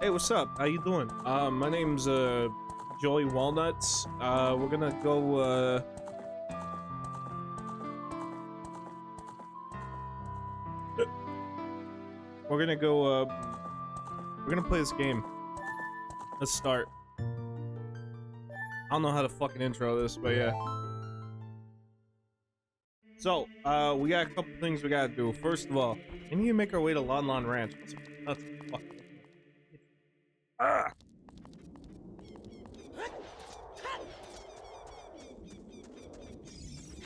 Hey, what's up? How you doing? My name's Joey Walnuts. We're gonna go we're gonna go we're gonna play this game. Let's start. I don't know how to fucking intro this, but yeah. So, we got a couple things we gotta do. First of all, we need to make our way to Lon Lon Ranch. That's fucking ah!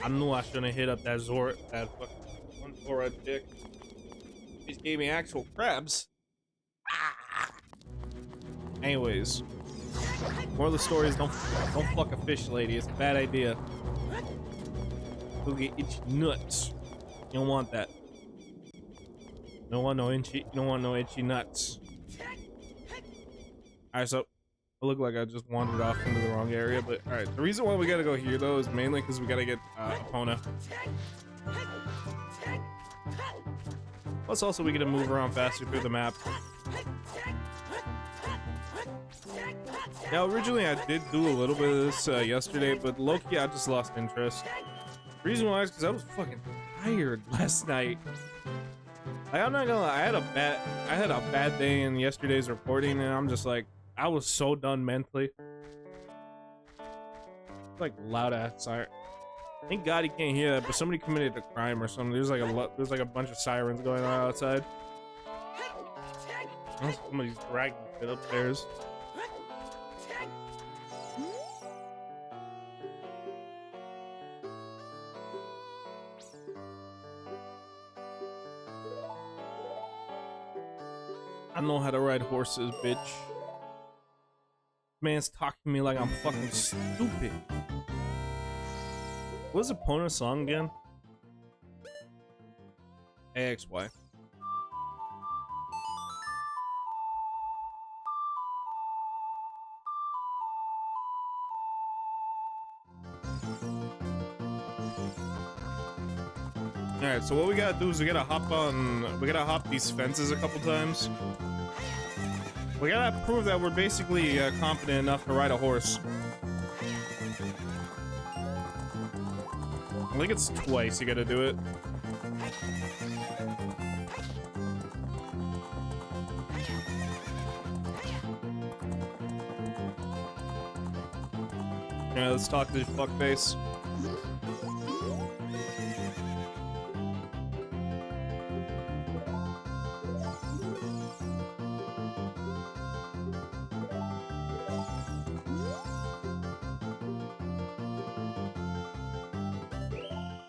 I knew I shouldn't have hit up that fucking one Zora chick. She gave me actual crabs. Ah. Anyways, more of the story is don't fuck a fish lady. It's a bad idea. You'll get itchy nuts. You don't want that. You don't want no itchy nuts. Alright, so I look like I just wandered off into the wrong area, but alright. The reason why we gotta go here though is mainly because we gotta get Epona. Plus also we gotta move around faster through the map. Now originally I did do a little bit of this yesterday, but low-key I just lost interest. The reason why is because I was fucking tired last night. Like, I'm not gonna lie, I had a bad day in yesterday's recording, and I'm just like, I was so done mentally. Like loud ass siren. Thank God he can't hear that, but somebody committed a crime or something. There's like a bunch of sirens going on outside. Somebody's dragging it upstairs. I know how to ride horses, bitch. Man's talking to me like I'm fucking stupid. What's the Epona song again? AXY. Alright, so what we gotta do is we gotta hop these fences a couple times. We gotta prove that we're basically competent enough to ride a horse. I think it's twice you gotta do it. Yeah, let's talk to this fuckface.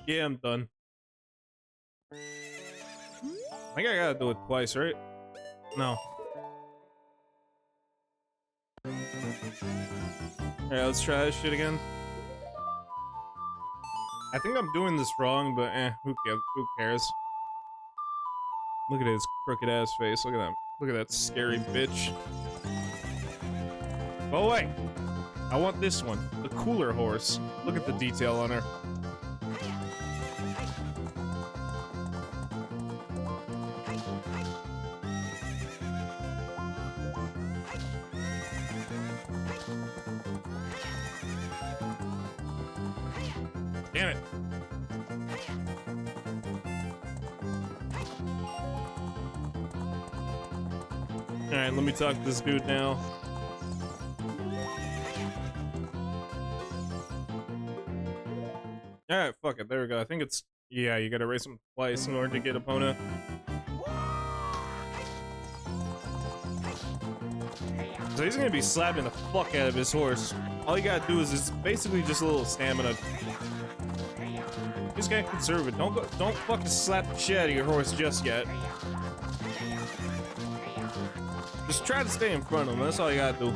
Yeah, I'm done. I think I gotta do it twice, right? No. Alright, let's try this shit again. I think I'm doing this wrong, but who cares? Look at his crooked ass face. Look at that. Look at that scary bitch. Go away! I want this one. The cooler horse. Look at the detail on her. Damn it. Alright, let me talk to this dude now. Alright, fuck it. There we go. I think it's... Yeah, you gotta race him twice in order to get Epona. So he's gonna be slapping the fuck out of his horse. All you gotta do is basically just a little stamina. Just get conservative. Don't fucking slap the shit out of your horse just yet. Just try to stay in front of him. That's all you gotta do.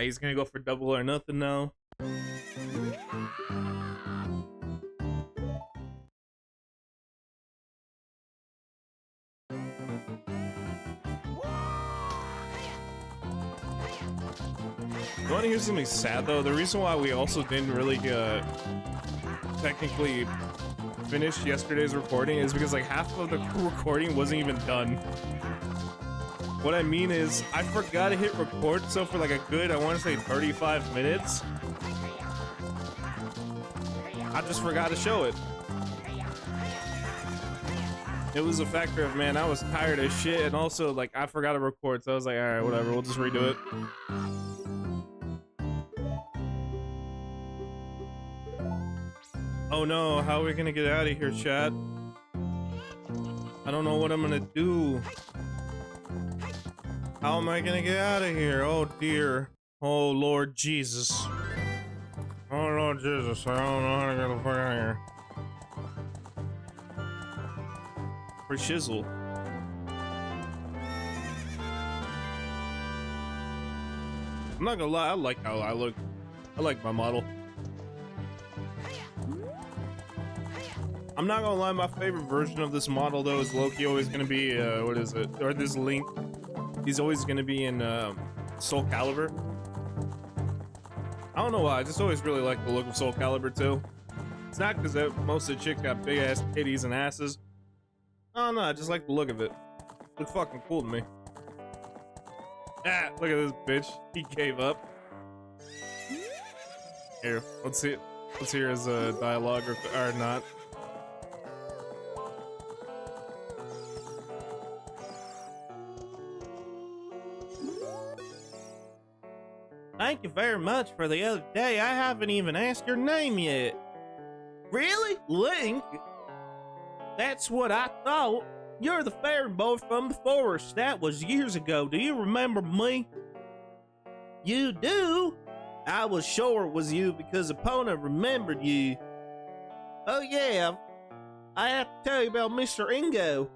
He's gonna go for double or nothing now. You want to hear something sad though? The reason why we also didn't really technically finish yesterday's recording is because like half of the recording wasn't even done. What I mean is I forgot to hit record, so for like a good, I want to say 35 minutes, I just forgot to show it. It was a factor of, man, I was tired as shit, and also like I forgot to record, so I was like, all right, whatever, we'll just redo it. Oh no, how are we gonna get out of here, chat? I don't know what I'm gonna do. How am I gonna get out of here? Oh dear. Oh Lord Jesus. Oh Lord Jesus, I don't know how to get the fuck out of here. For shizzle. I'm not gonna lie, I like how I look. I like my model. I'm not gonna lie, my favorite version of this model though is Loki always gonna be, what is it? Or this Link. He's always gonna be in Soul Calibur. I don't know why, I just always really like the look of Soul Calibur too. It's not because most of the chicks got big ass titties and asses. I don't know, I just like the look of it. Looks fucking cool to me. Ah, look at this bitch. He gave up. Here, let's see it. Let's hear his dialogue or not. Thank you very much for the other day. I haven't even asked your name yet. Really? Link? That's what I thought. You're the fairy boy from the forest. That was years ago. Do you remember me? You do? I was sure it was you because Epona remembered you. Oh yeah, I have to tell you about Mr. Ingo.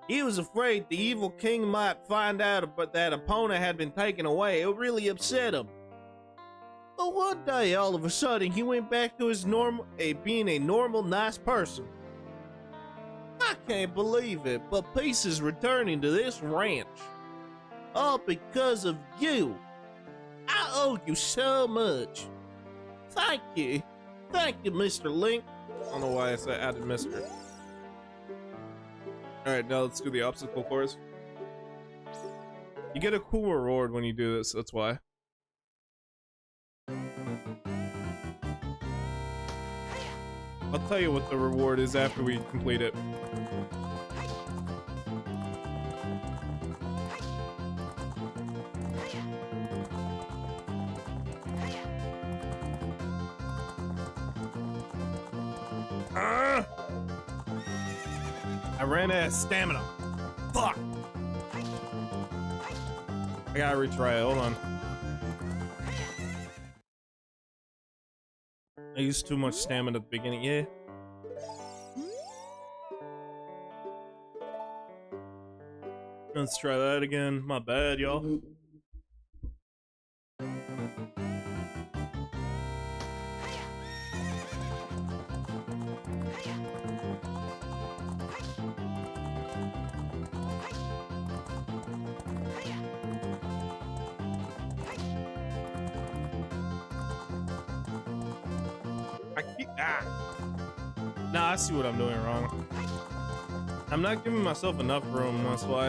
He was afraid the evil king might find out about that Epona had been taken away. It really upset him. But one day, all of a sudden, he went back to his being a normal, nice person. I can't believe it, but peace is returning to this ranch. All because of you. I owe you so much. Thank you. Thank you, Mr. Link. I don't know why I said added Mr. Alright, now let's do the obstacle course. You get a cool reward when you do this, that's why. I'll tell you what the reward is after we complete it. I ran out of stamina. Fuck! I gotta retry it, hold on. I used too much stamina at the beginning, yeah. Let's try that again. My bad, y'all. Nah, I see what I'm doing wrong. I'm not giving myself enough room, that's why.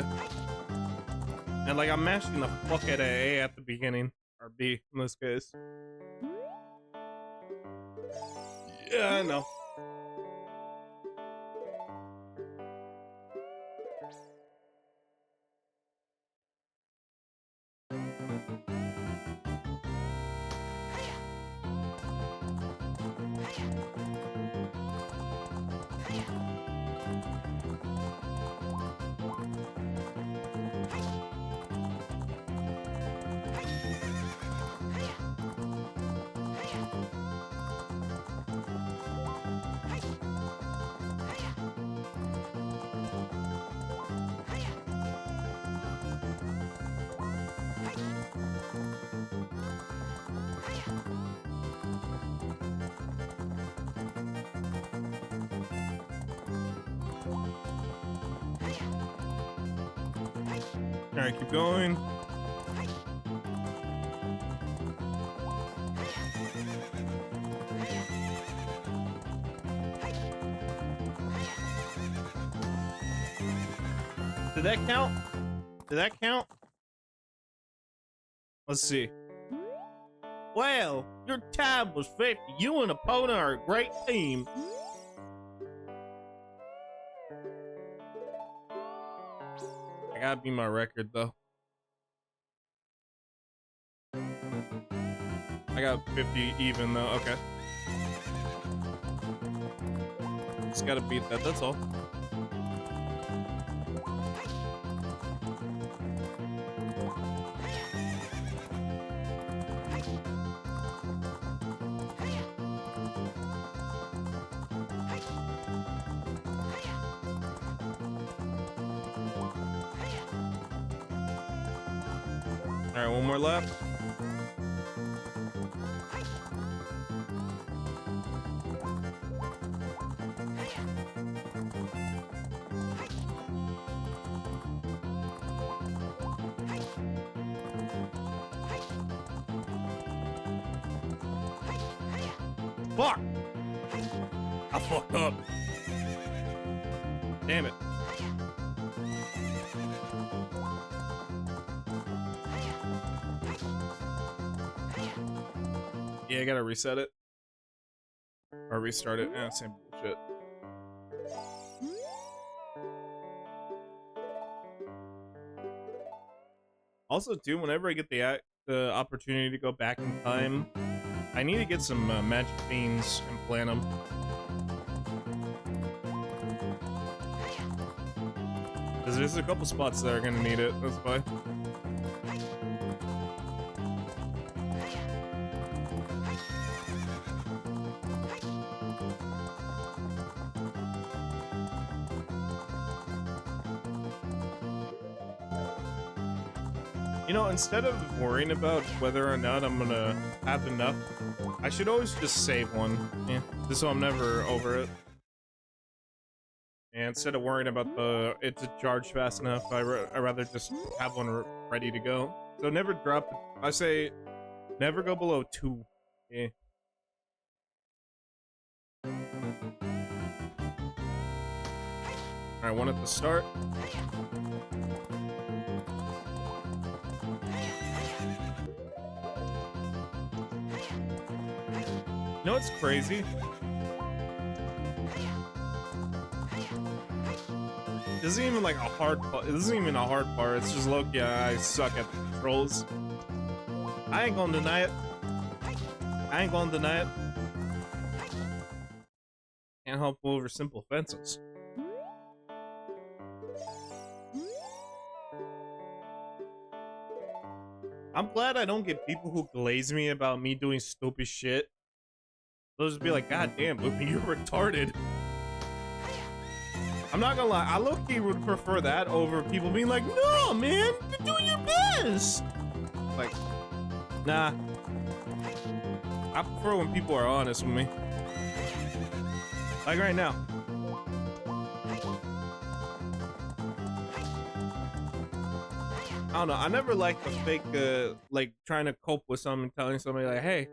And like, I'm mashing the fuck out of A at the beginning. Or B, in this case. Yeah, I know. Alright, keep going. Did that count? Did that count? Let's see. Well, your time was 50. You and opponent are a great team. I gotta beat my record, though. I got 50 even, though. Okay. Just gotta beat that, that's all. Alright, one more lap. Fuck! I fucked up. Damn it. Yeah, I gotta reset it. Or restart it. Yeah, same bullshit. Also, too, whenever I get the opportunity to go back in time, I need to get some magic beans and plant them. Because there's a couple spots that are gonna need it, that's why. You know, instead of worrying about whether or not I'm gonna have enough, I should always just save one. Yeah, just so I'm never over it. And instead of worrying about it to charge fast enough, I'd rather just have one ready to go. So never drop, I say, never go below 2. Yeah. Alright, one at the start. You know what's crazy? This isn't even like a hard part. This isn't even a hard part. It's just look, yeah, I suck at the controls. I ain't gonna deny it. I ain't gonna deny it. Can't hop over simple fences. I'm glad I don't get people who glaze me about me doing stupid shit. They'll just be like, God damn, Lupin, you're retarded. I'm not gonna lie, I low-key would prefer that over people being like, no, man, you're doing your best. Like, nah. I prefer when people are honest with me. Like right now. I don't know, I never liked the fake, like, trying to cope with something, telling somebody like, hey,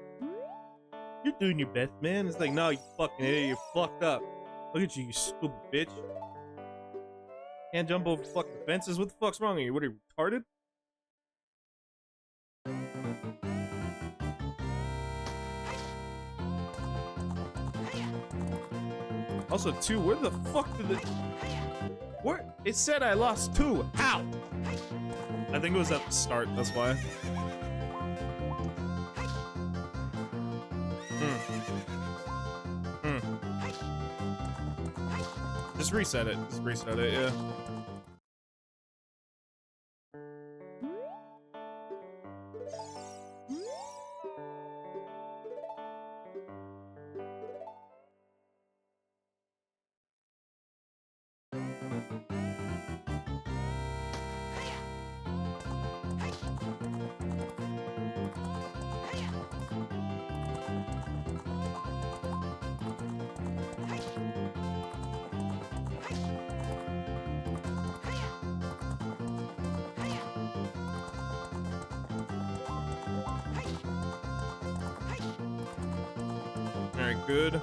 you're doing your best, man. It's like, no, you fucking idiot, you're fucked up. Look at you, you stupid bitch. Can't jump over fucking fences? What the fuck's wrong with you? What, are you retarded? Also, 2, where the fuck did it... Where? It said I lost 2. How? I think it was at the start, that's why. Just reset it. Just reset it, yeah. Alright, good.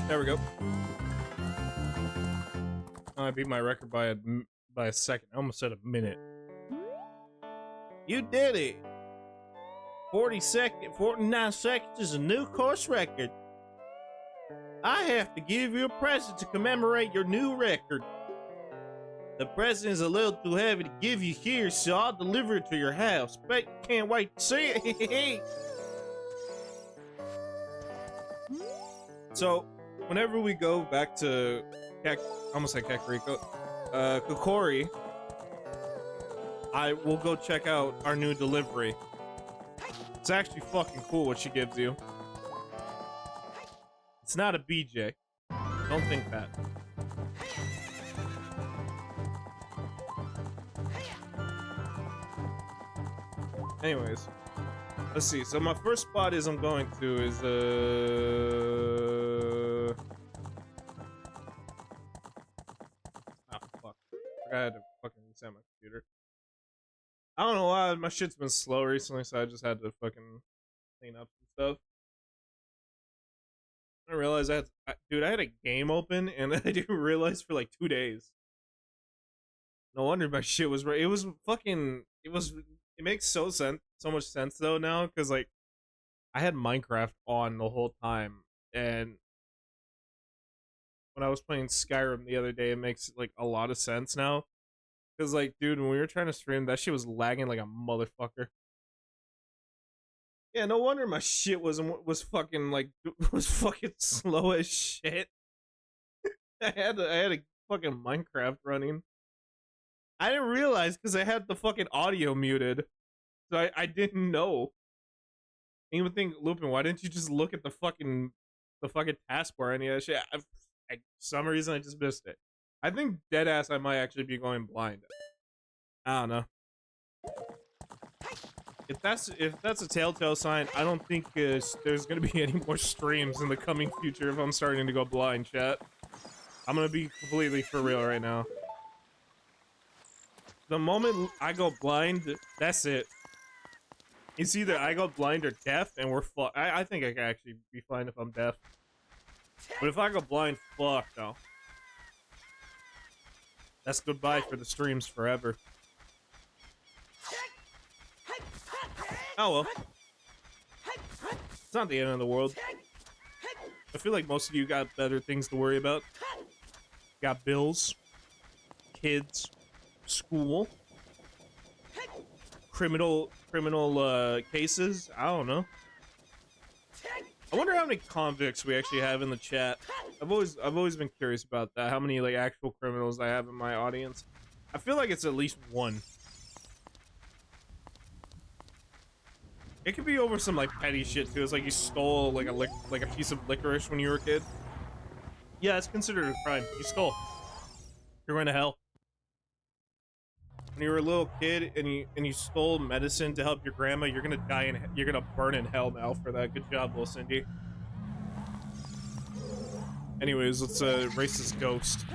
There we go. I beat my record by a second. I almost said a minute. You did it. 49 seconds is a new course record. I have to give you a present to commemorate your new record. The present is a little too heavy to give you here, so I'll deliver it to your house. Bet you can't wait to see it. So, whenever we go back to almost like Kakariko, Kokori, I will go check out our new delivery. It's actually fucking cool what she gives you. It's not a BJ. Don't think that. Anyways, let's see. So my first spot I'm going to is oh fuck. I had to fucking reset my computer. I don't know why my shit's been slow recently, so I just had to fucking clean up some stuff. I realized dude, I had a game open and I didn't realize for like 2 days. No wonder my shit was right. It was fucking. It makes so much sense though now, because like I had Minecraft on the whole time, and when I was playing Skyrim the other day, it makes like a lot of sense now. Because like, dude, when we were trying to stream, that shit was lagging like a motherfucker. Yeah, no wonder my shit was fucking slow as shit. I had a fucking Minecraft running. I didn't realize because I had the fucking audio muted, so I didn't know. And you would think, Lupin, why didn't you just look at the fucking taskbar or any of that shit? For some reason, I just missed it. I think deadass I might actually be going blind. I don't know. If that's a telltale sign, I don't think there's gonna be any more streams in the coming future if I'm starting to go blind, chat. I'm gonna be completely for real right now. The moment I go blind, that's it. It's either I go blind or deaf, and we're fucked. I think I can actually be fine if I'm deaf. But if I go blind, fuck no. That's goodbye for the streams forever. Oh well. It's not the end of the world. I feel like most of you got better things to worry about. Got bills, kids, school, criminal cases. I don't know. I wonder how many convicts we actually have in the chat. I've always been curious about that. How many like actual criminals I have in my audience? I feel like it's at least one. It could be over some like petty shit too. It's like you stole like a piece of licorice when you were a kid. Yeah, it's considered a crime. You stole. You're going to hell. When you were a little kid and you stole medicine to help your grandma, you're gonna die and you're gonna burn in hell now for that. Good job, little Cindy. Anyways, let's race this ghost.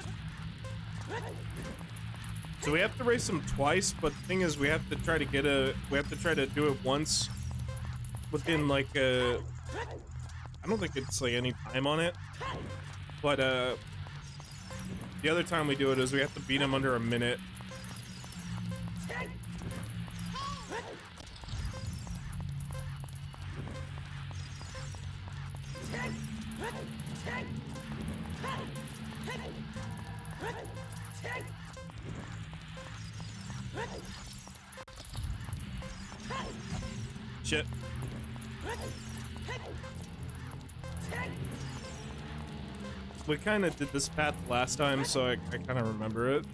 So we have to race him twice, but the thing is, we have to try to do it once within like I don't think it's like any time on it, but the other time we do it is we have to beat him under a minute. Shit. We kind of did this path last time, so I kind of remember it.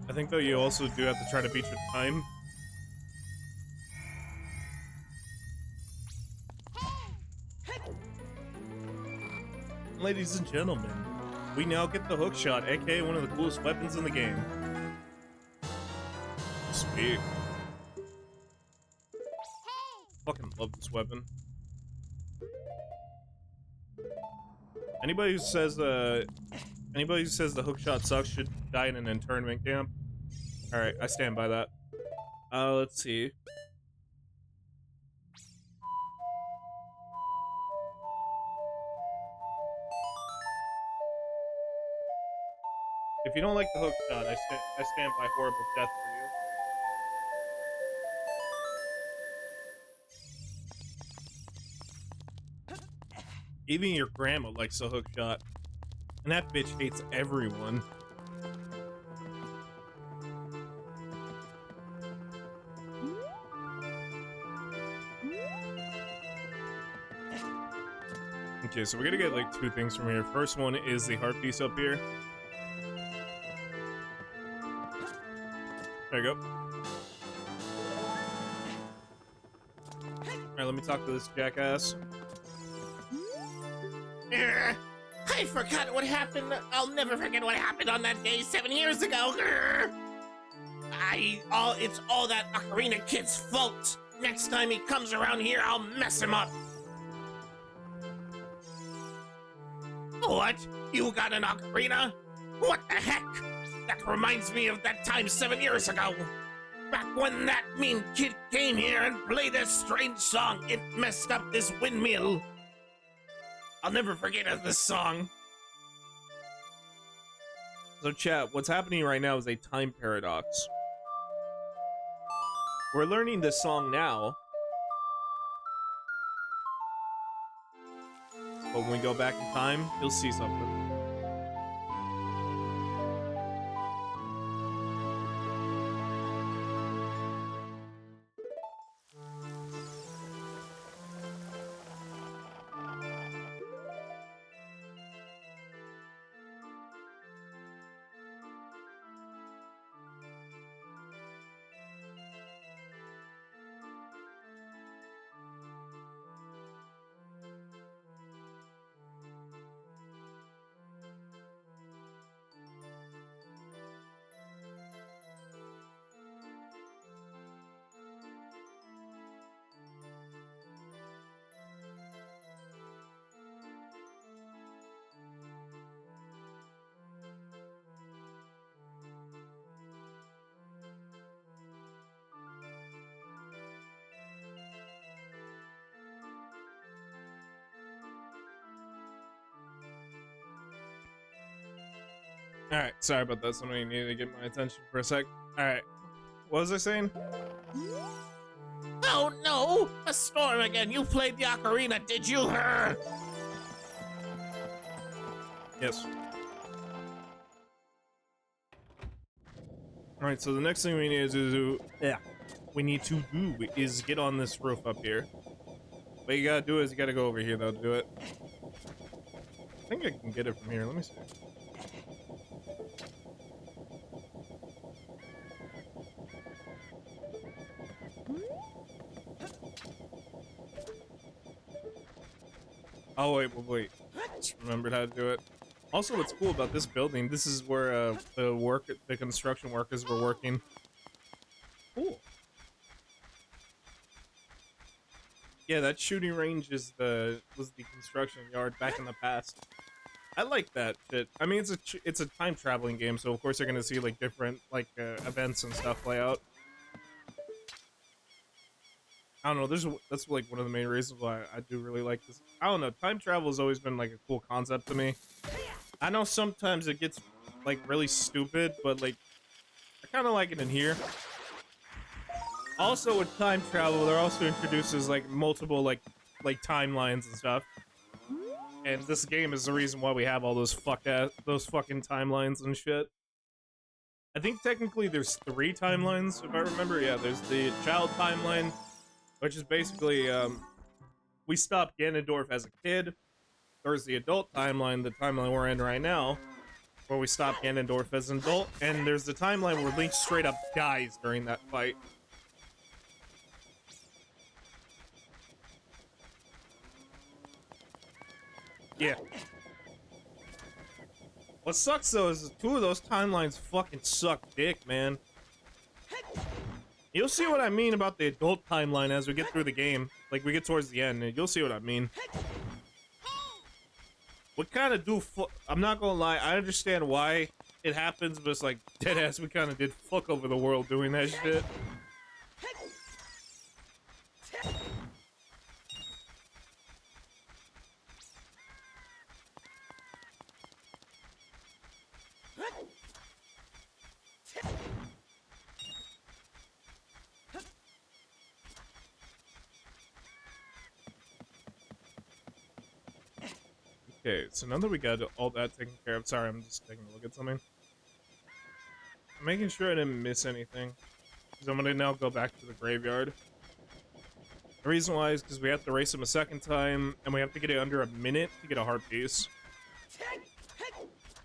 I think though you also do have to try to beat your time. Ladies and gentlemen, we now get the hookshot, aka one of the coolest weapons in the game. Sweet. Fucking love this weapon. Anybody who says the hookshot sucks should die in an internment camp. Alright, I stand by that. Let's see. If you don't like the hookshot, I stand by horrible death for you. Even your grandma likes the hookshot. And that bitch hates everyone. Okay, so we're gonna get like 2 things from here. First one is the heart piece up here. There you go. Alright, let me talk to this jackass. I forgot what happened. I'll never forget what happened on that day 7 years ago. It's all that Ocarina kid's fault. Next time he comes around here, I'll mess him up. What? You got an Ocarina? What the heck? That reminds me of that time 7 years ago. Back when that mean kid came here and played a strange song, it messed up this windmill. I'll never forget this song. So chat, what's happening right now is a time paradox. We're learning this song now. But when we go back in time, you'll see something. Alright, sorry about that. Somebody needed to get my attention for a sec. Alright, what was I saying? Oh no! A storm again! You played the Ocarina, did you? Yes. Alright, so the next thing we need to do... is get on this roof up here. What you gotta do is you gotta go over here, though, to do it. I think I can get it from here. Let me see. Oh, wait. Just remembered how to do it. Also, what's cool about this building, this is where the construction workers were working. Cool. Yeah, that shooting range was the construction yard back in the past. I like that shit. I mean, it's a time traveling game, so of course you're gonna see like different events and stuff play out. I don't know. That's like one of the main reasons why I do really like this. I don't know. Time travel has always been like a cool concept to me. I know sometimes it gets like really stupid, but like I kind of like it in here. Also, with time travel, there also introduces like multiple like timelines and stuff. And this game is the reason why we have all those fucking timelines and shit. I think technically there's 3 timelines, if I remember. Yeah, there's the child timeline, which is basically, we stopped Ganondorf as a kid. There's the adult timeline, the timeline we're in right now, where we stopped Ganondorf as an adult. And there's the timeline where Link straight up dies during that fight. Yeah. What sucks, though, is 2 of those timelines fucking suck dick, man. You'll see what I mean about the adult timeline as we get through the game. Like, we get towards the end, and you'll see what I mean. We kind of do I'm not gonna lie, I understand why it happens, but it's like, deadass, we kind of did fuck over the world doing that shit. Okay, so now that we got all that taken care of, sorry, I'm just taking a look at something. I'm making sure I didn't miss anything, because I'm gonna now go back to the graveyard. The reason why is because we have to race him a second time, and we have to get it under a minute to get a heart piece.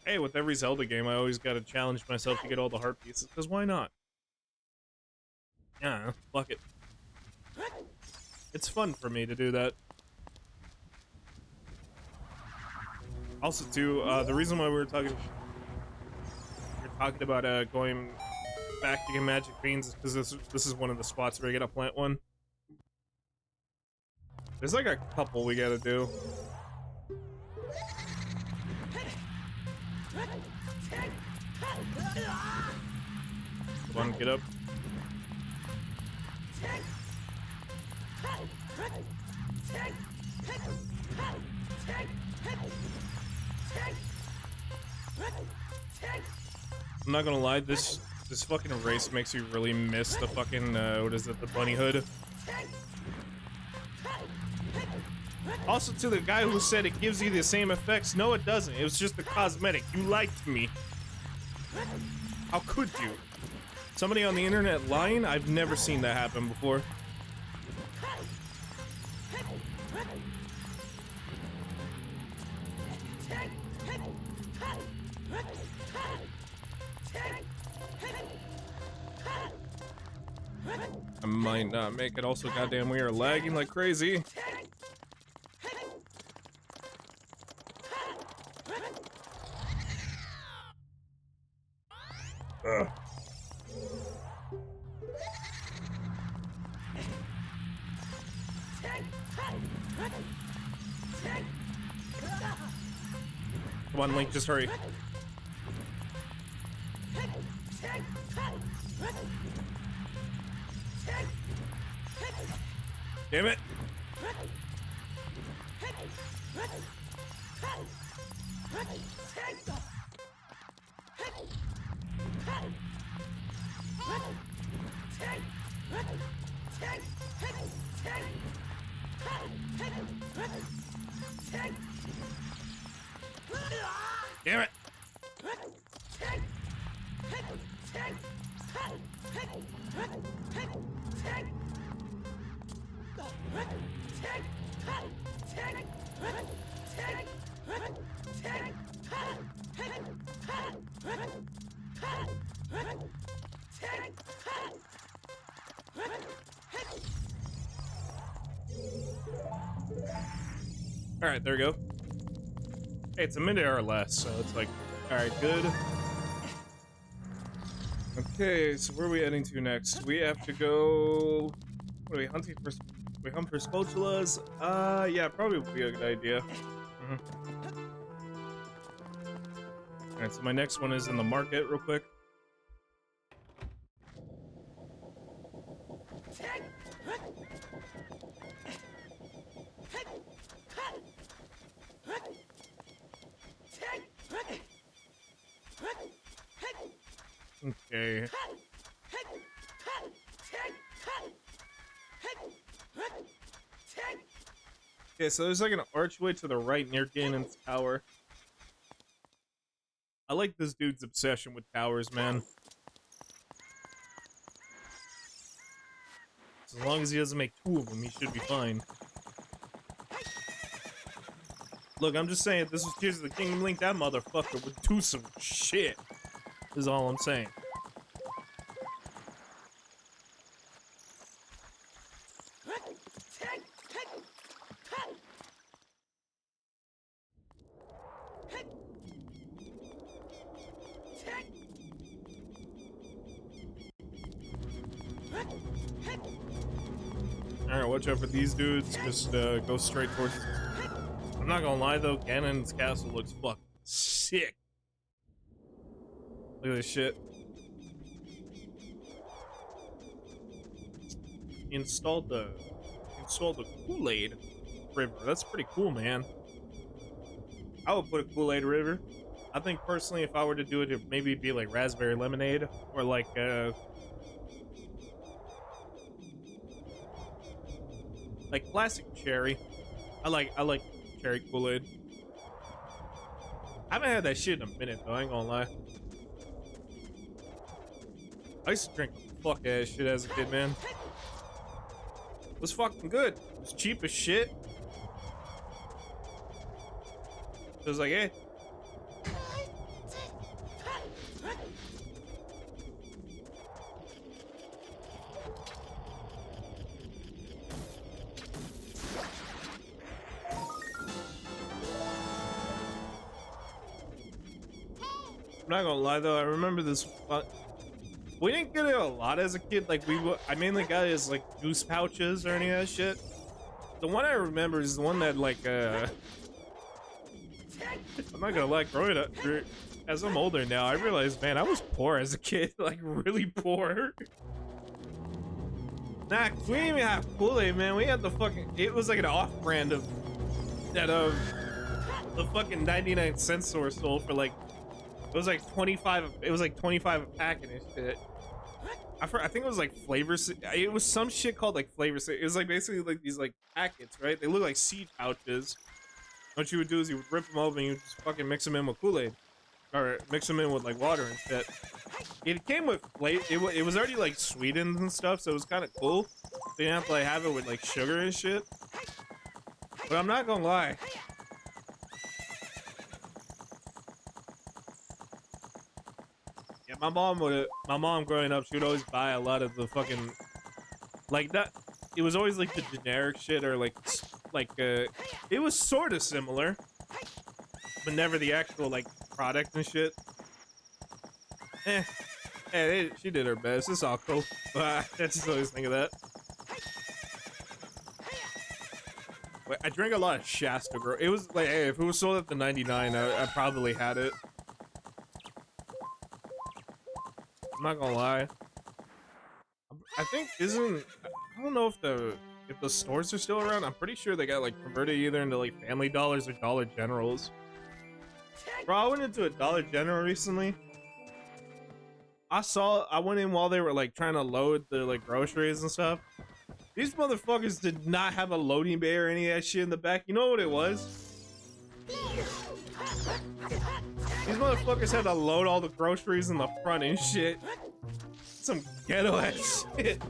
Hey, with every Zelda game, I always gotta challenge myself to get all the heart pieces, because why not? Yeah, fuck it. It's fun for me to do that. Also, too, the reason why we were talking about going back to get magic beans is because this is one of the spots where you gotta plant one. There's like a couple we gotta do. Come on, get up. I'm not gonna lie, this fucking race makes you really miss the fucking, what is it, the bunny hood. Also, to the guy who said it gives you the same effects, no it doesn't, it was just a cosmetic. You liked me. How could you? Somebody on the internet lying? I've never seen that happen before. I might not make it. Also, goddamn, we are lagging like crazy. Ugh. Come on, Link, just hurry. Damn it! Damn it! Alright, there we go. Hey, it's a minute or less, so it's like, alright, good. Okay, so where are we heading to next? We have to go... What are we hunting for? We hunt for spatulas? Yeah, probably would be a good idea. Alright, so my next one is in the market, real quick. Okay. Okay, so there's like an archway to the right near Ganon's tower. I like this dude's obsession with towers, man. As long as he doesn't make two of them, he should be fine. Look, I'm just saying, if this was Tears of the Kingdom Link, that motherfucker would do some shit. Is all I'm saying. Alright, watch out for these dudes. Just go straight towards. I'm not gonna lie though, Ganon's castle looks fucking sick. Look at this shit. Installed the Kool-Aid river. That's pretty cool, man. I would put a Kool-Aid river. I think personally, if I were to do it, it'd maybe be like raspberry lemonade or like classic cherry. I like cherry Kool-Aid. I haven't had that shit in a minute though. I ain't gonna lie. I used to drink fuck ass shit as a kid, man. It was fucking good. It was cheap as shit. It was like, hey. I'm not gonna lie though, I remember this. We didn't get it a lot as a kid. Like I mainly got it as like juice pouches or any of that shit. The one I remember is the one that like I'm not gonna lie, growing up, as I'm older now, I realize, man, I was poor as a kid, like really poor. Nah, we didn't even have Kool-Aid, man. We had the fucking. It was like an off-brand of that the fucking 99-cent store sold for like. It was like 25. It was like 25 a pack and shit. I think it was like flavors. It was some shit called like flavors. It was like basically like these like packets, right? They look like seed pouches. What you would do is you would rip them open and you would just fucking mix them in with Kool-Aid, or mix them in with like water and shit. It came with flavor. It was already like sweetened and stuff, so it was kind of cool. So you didn't have to like have it with like sugar and shit. But I'm not gonna lie. Yeah, my mom growing up, she would always buy a lot of the fucking, like that. It was always like the generic shit or like it was sort of similar, but never the actual like product and shit. She did her best. It's all cool. I just always think of that. Wait, I drank a lot of Shasta. It was like, hey, if it was sold at the 99, I probably had it. I'm not gonna lie. I think I don't know if the stores are still around. I'm pretty sure they got like converted either into like Family Dollars or Dollar Generals. Bro, I went into a Dollar General recently. I went in while they were like trying to load the like groceries and stuff. These motherfuckers did not have a loading bay or any of that shit in the back. You know what it was? These motherfuckers had to load all the groceries in the front and shit. Some ghetto ass shit.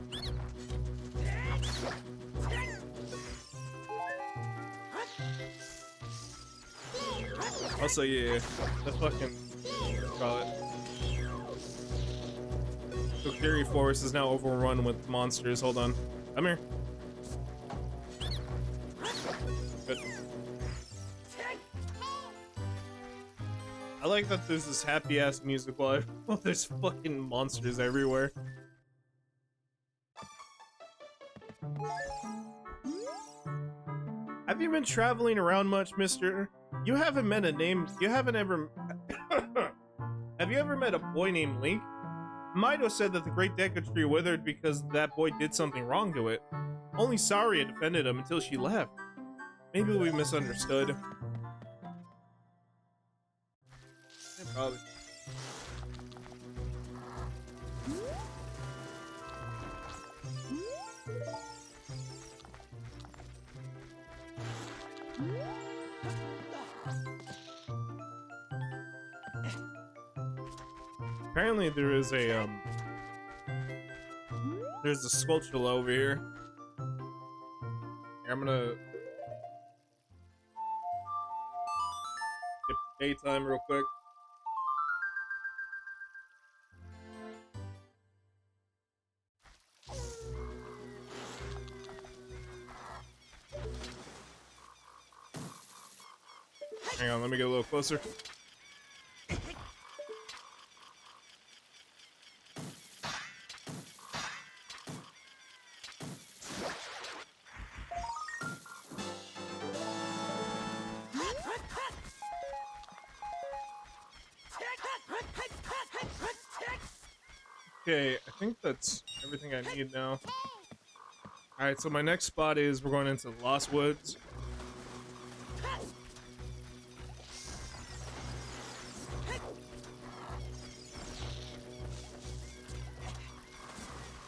Also, yeah, the fucking call it. Kokiri Forest is now overrun with monsters. Hold on, come here. Good. I like that there's this happy ass music while there's fucking monsters everywhere. Have you been traveling around much, mister? You haven't met a name. You haven't ever. Have you ever met a boy named Link? Mido said that the Great Deku Tree withered because that boy did something wrong to it. Only Saria defended him until she left. Maybe we misunderstood. Yeah, probably. Apparently there is a there's a sculpture over here. I'm gonna skip daytime real quick. Hang on, let me get a little closer. Okay, I think that's everything I need now. Alright, so my next spot is we're going into the Lost Woods.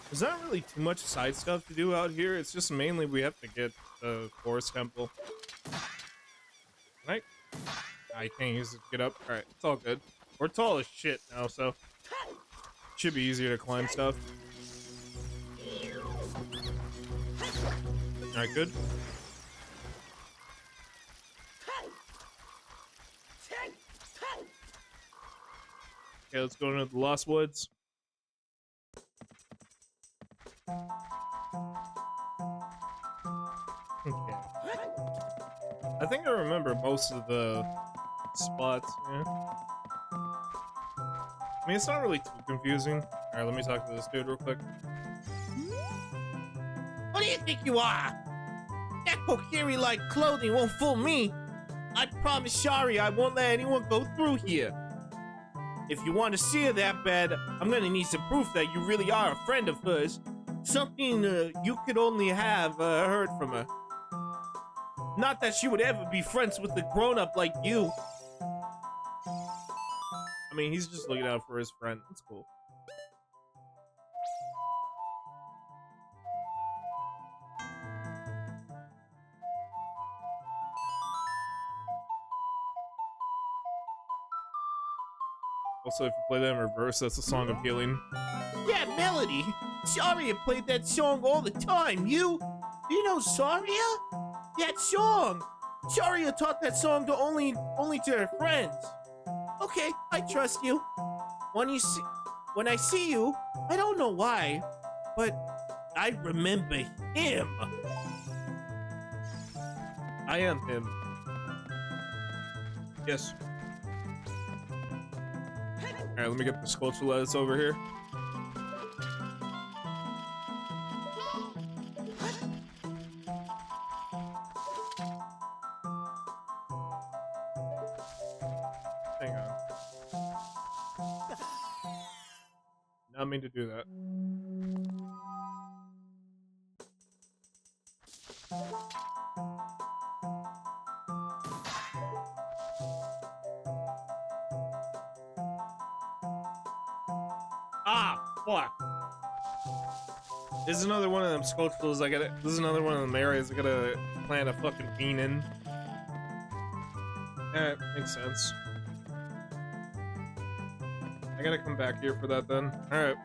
There's not really too much side stuff to do out here. It's just mainly we have to get the Forest Temple. Can I can't use it to get up. Alright, it's all good. We're tall as shit now, so should be easier to climb stuff. Alright, good. Okay, let's go into the Lost Woods. Okay. I think I remember most of the spots, yeah. I mean, it's not really too confusing. Alright, let me talk to this dude real quick. What do you think you are? That Kokiri-like clothing won't fool me. I promise Shari I won't let anyone go through here. If you want to see her that bad, I'm gonna need some proof that you really are a friend of hers. Something you could only have heard from her. Not that she would ever be friends with a grown-up like you. I mean, he's just looking out for his friend. That's cool. Also, if you play that in reverse, that's a song of healing. Yeah, Melody. Saria played that song all the time. You know Saria? That song. Saria taught that song to only to her friends. Okay, I trust you. When I see you, I don't know why, but I remember him. I am him. Yes. Alright, let me get the sculpture lettuce over here. Hang on. Not mean to do that. Ah, fuck. This is another one of them sculptures I gotta. This is another one of them areas I gotta plant a fucking bean in. Eh, makes sense. I gotta come back here for that then. Alright.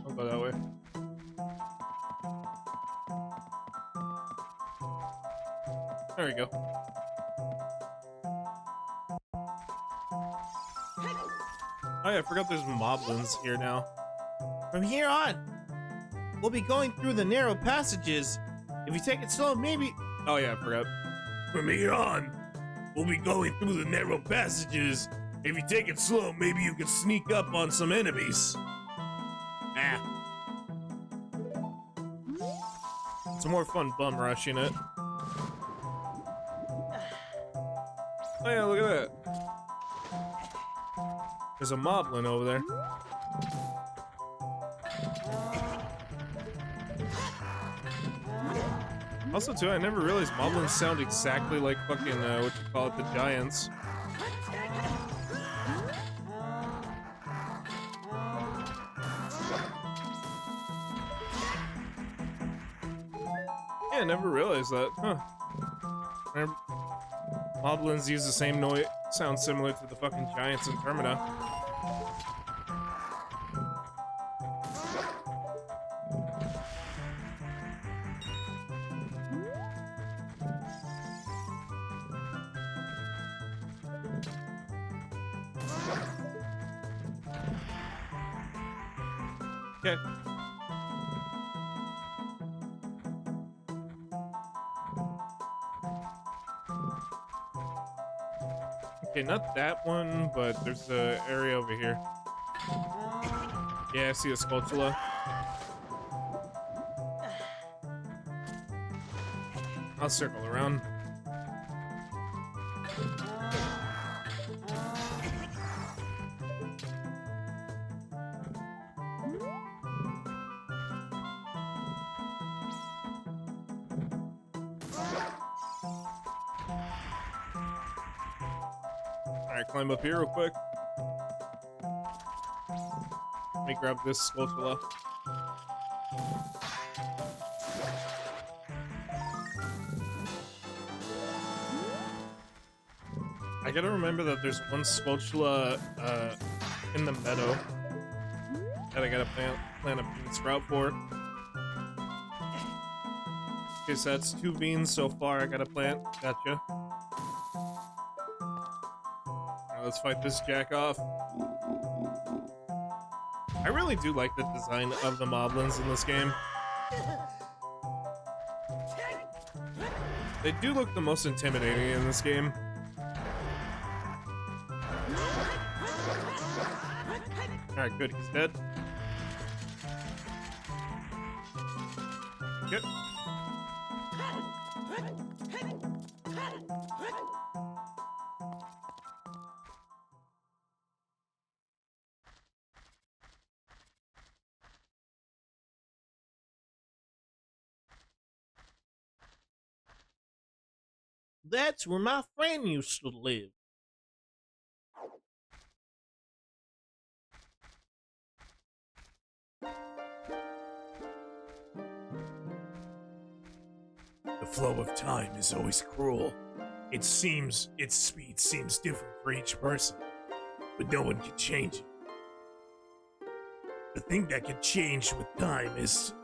I'll go that way. There we go. Oh yeah, I forgot there's moblins here now. From here on, we'll be going through the narrow passages. If you take it slow, maybe... Oh yeah, I forgot. From here on, we'll be going through the narrow passages. If you take it slow, maybe you can sneak up on some enemies. Ah. It's a more fun bum rushing it. Oh yeah, look at that. There's a moblin over there. Also, too, I never realized moblins sound exactly like fucking, what you call it, the giants. Yeah, I never realized that. Huh. Moblins use the same noise, sound similar to the fucking giants in Termina. Okay. Okay, not that one, but there's an area over here. Yeah, I see a sculptula. I'll circle around. Alright, climb up here real quick. Let me grab this spatula. I gotta remember that there's one spatula in the meadow that I gotta plant a bean sprout for. Okay, so that's 2 beans so far I gotta plant. Gotcha. Alright, let's fight this jack off. I really do like the design of the moblins in this game. They do look the most intimidating in this game. Alright, good, he's dead. Good. That's where my friend used to live. The flow of time is always cruel. Its speed seems different for each person, but no one can change it. The thing that can change with time is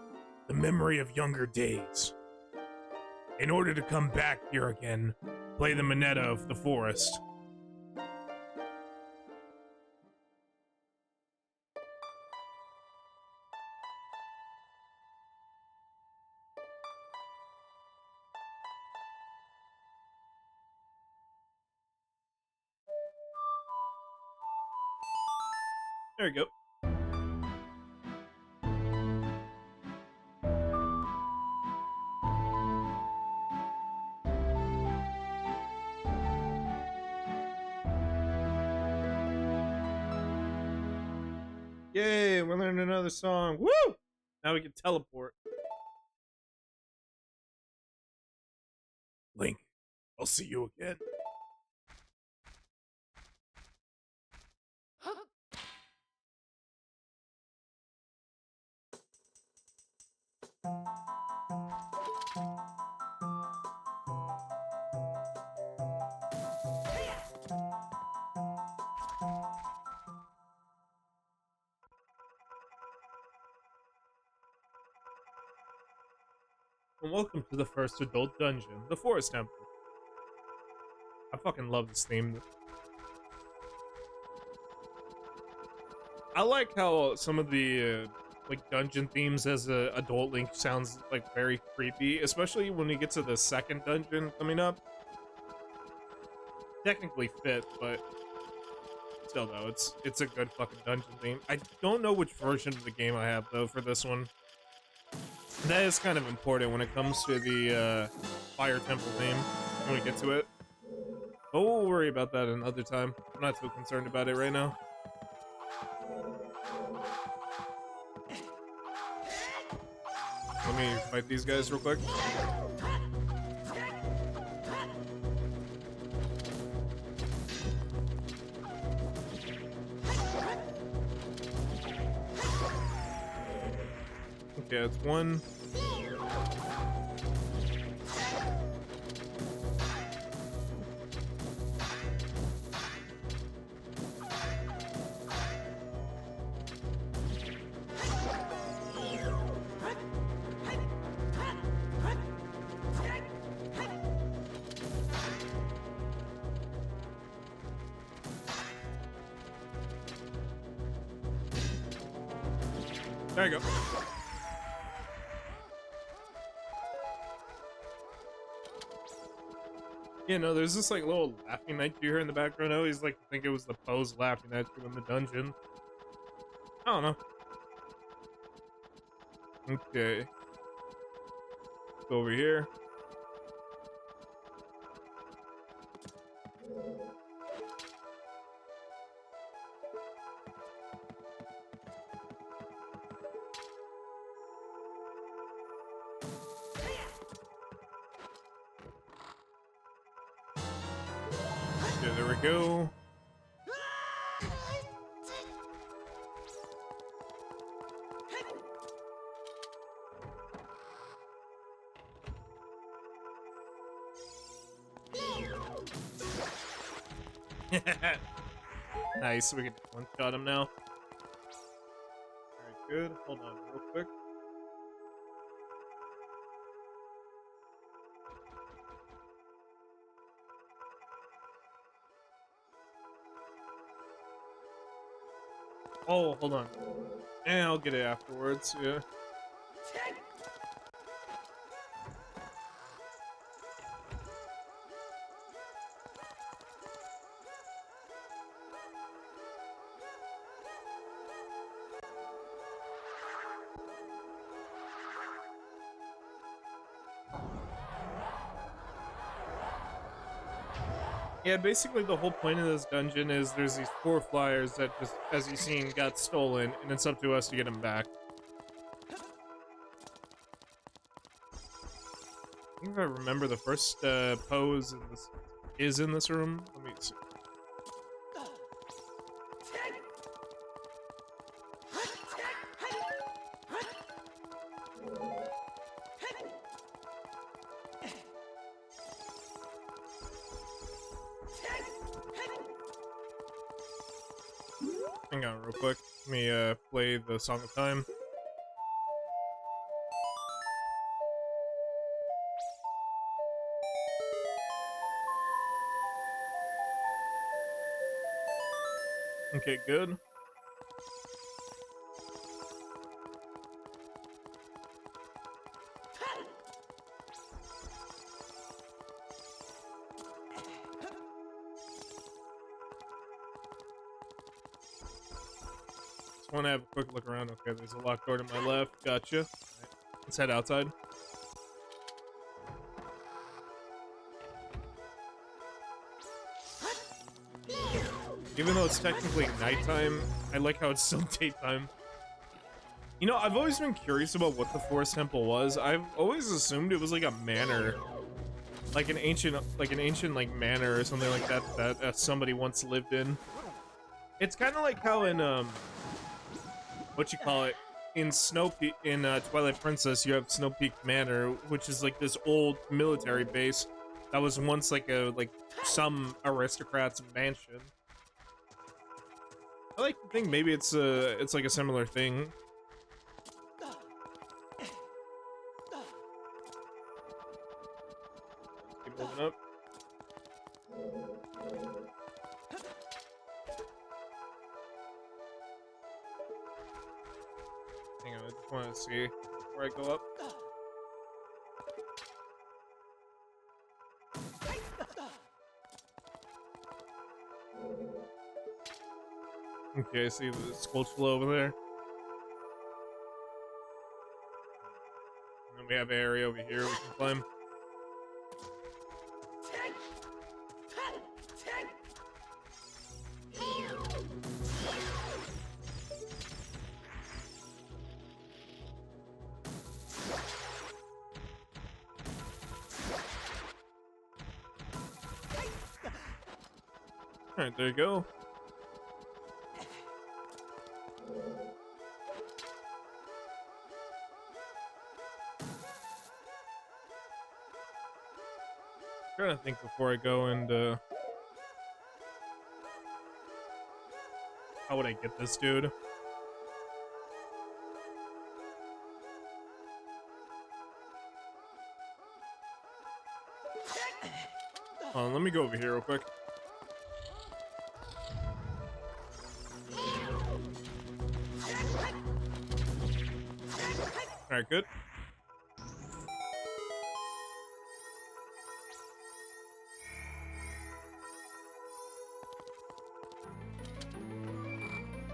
the memory of younger days. In order to come back here again, play the Minetta of the Forest. There we go. Yay, we're learning another song. Woo! Now we can teleport. Link, I'll see you again. And welcome to the first adult dungeon, the Forest Temple. I fucking love this theme. I like how some of the like dungeon themes as a adult Link sounds like very creepy, especially when we get to the second dungeon coming up. Technically fit, but still though, it's a good fucking dungeon theme. I don't know which version of the game I have though for this one. That is kind of important when it comes to the Fire Temple theme, when we get to it. But we'll worry about that another time. I'm not too concerned about it right now. Let me fight these guys real quick. Okay, it's one. There you go. Yeah, no, there's this like little laughing at you here in the background. I always like to think it was the pose laughing at you in the dungeon. I don't know. Okay. Go over here. Okay, there we go. Nice, we can one-shot him now. Alright, good. Hold on real quick. Oh, hold on. And I'll get it afterwards, yeah. Yeah, basically the whole point of this dungeon is there's these 4 flyers that just, as you've seen, got stolen, and it's up to us to get them back. I think if I remember, the first pose in this is in this room. Let me see. Hang on real quick. Let me play the Song of Time. Okay, good. Just want to have a quick look around. Okay, there's a locked door to my left. Gotcha. Right. Let's head outside. Even though it's technically nighttime, I like how it's still daytime. You know, I've always been curious about what the Forest Temple was. I've always assumed it was like a manor. Like an ancient like manor or something like that that somebody once lived in. It's kind of like how in what you call it, in Twilight Princess, you have Snow Peak Manor, which is like this old military base that was once like some aristocrat's mansion. I like to think maybe it's like a similar thing. Keep moving up. Hang on, I just want to see before I go up. Okay, I see the Sculpture over there. And then we have an area over here we can climb. Alright, there you go. I'm trying to think before I go and how would I get this dude? Hold on, let me go over here real quick. Alright, good.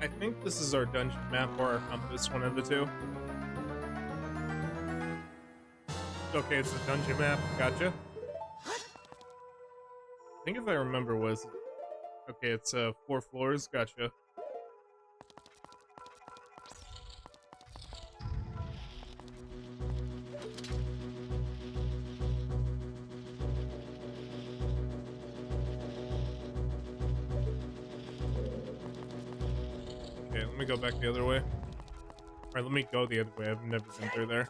I think this is our dungeon map or our compass, one of the two. Okay, it's the dungeon map. Gotcha. I think if I remember was... Okay, it's 4 floors. Gotcha. Okay, let me go back the other way. Alright, let me go the other way. I've never been through there.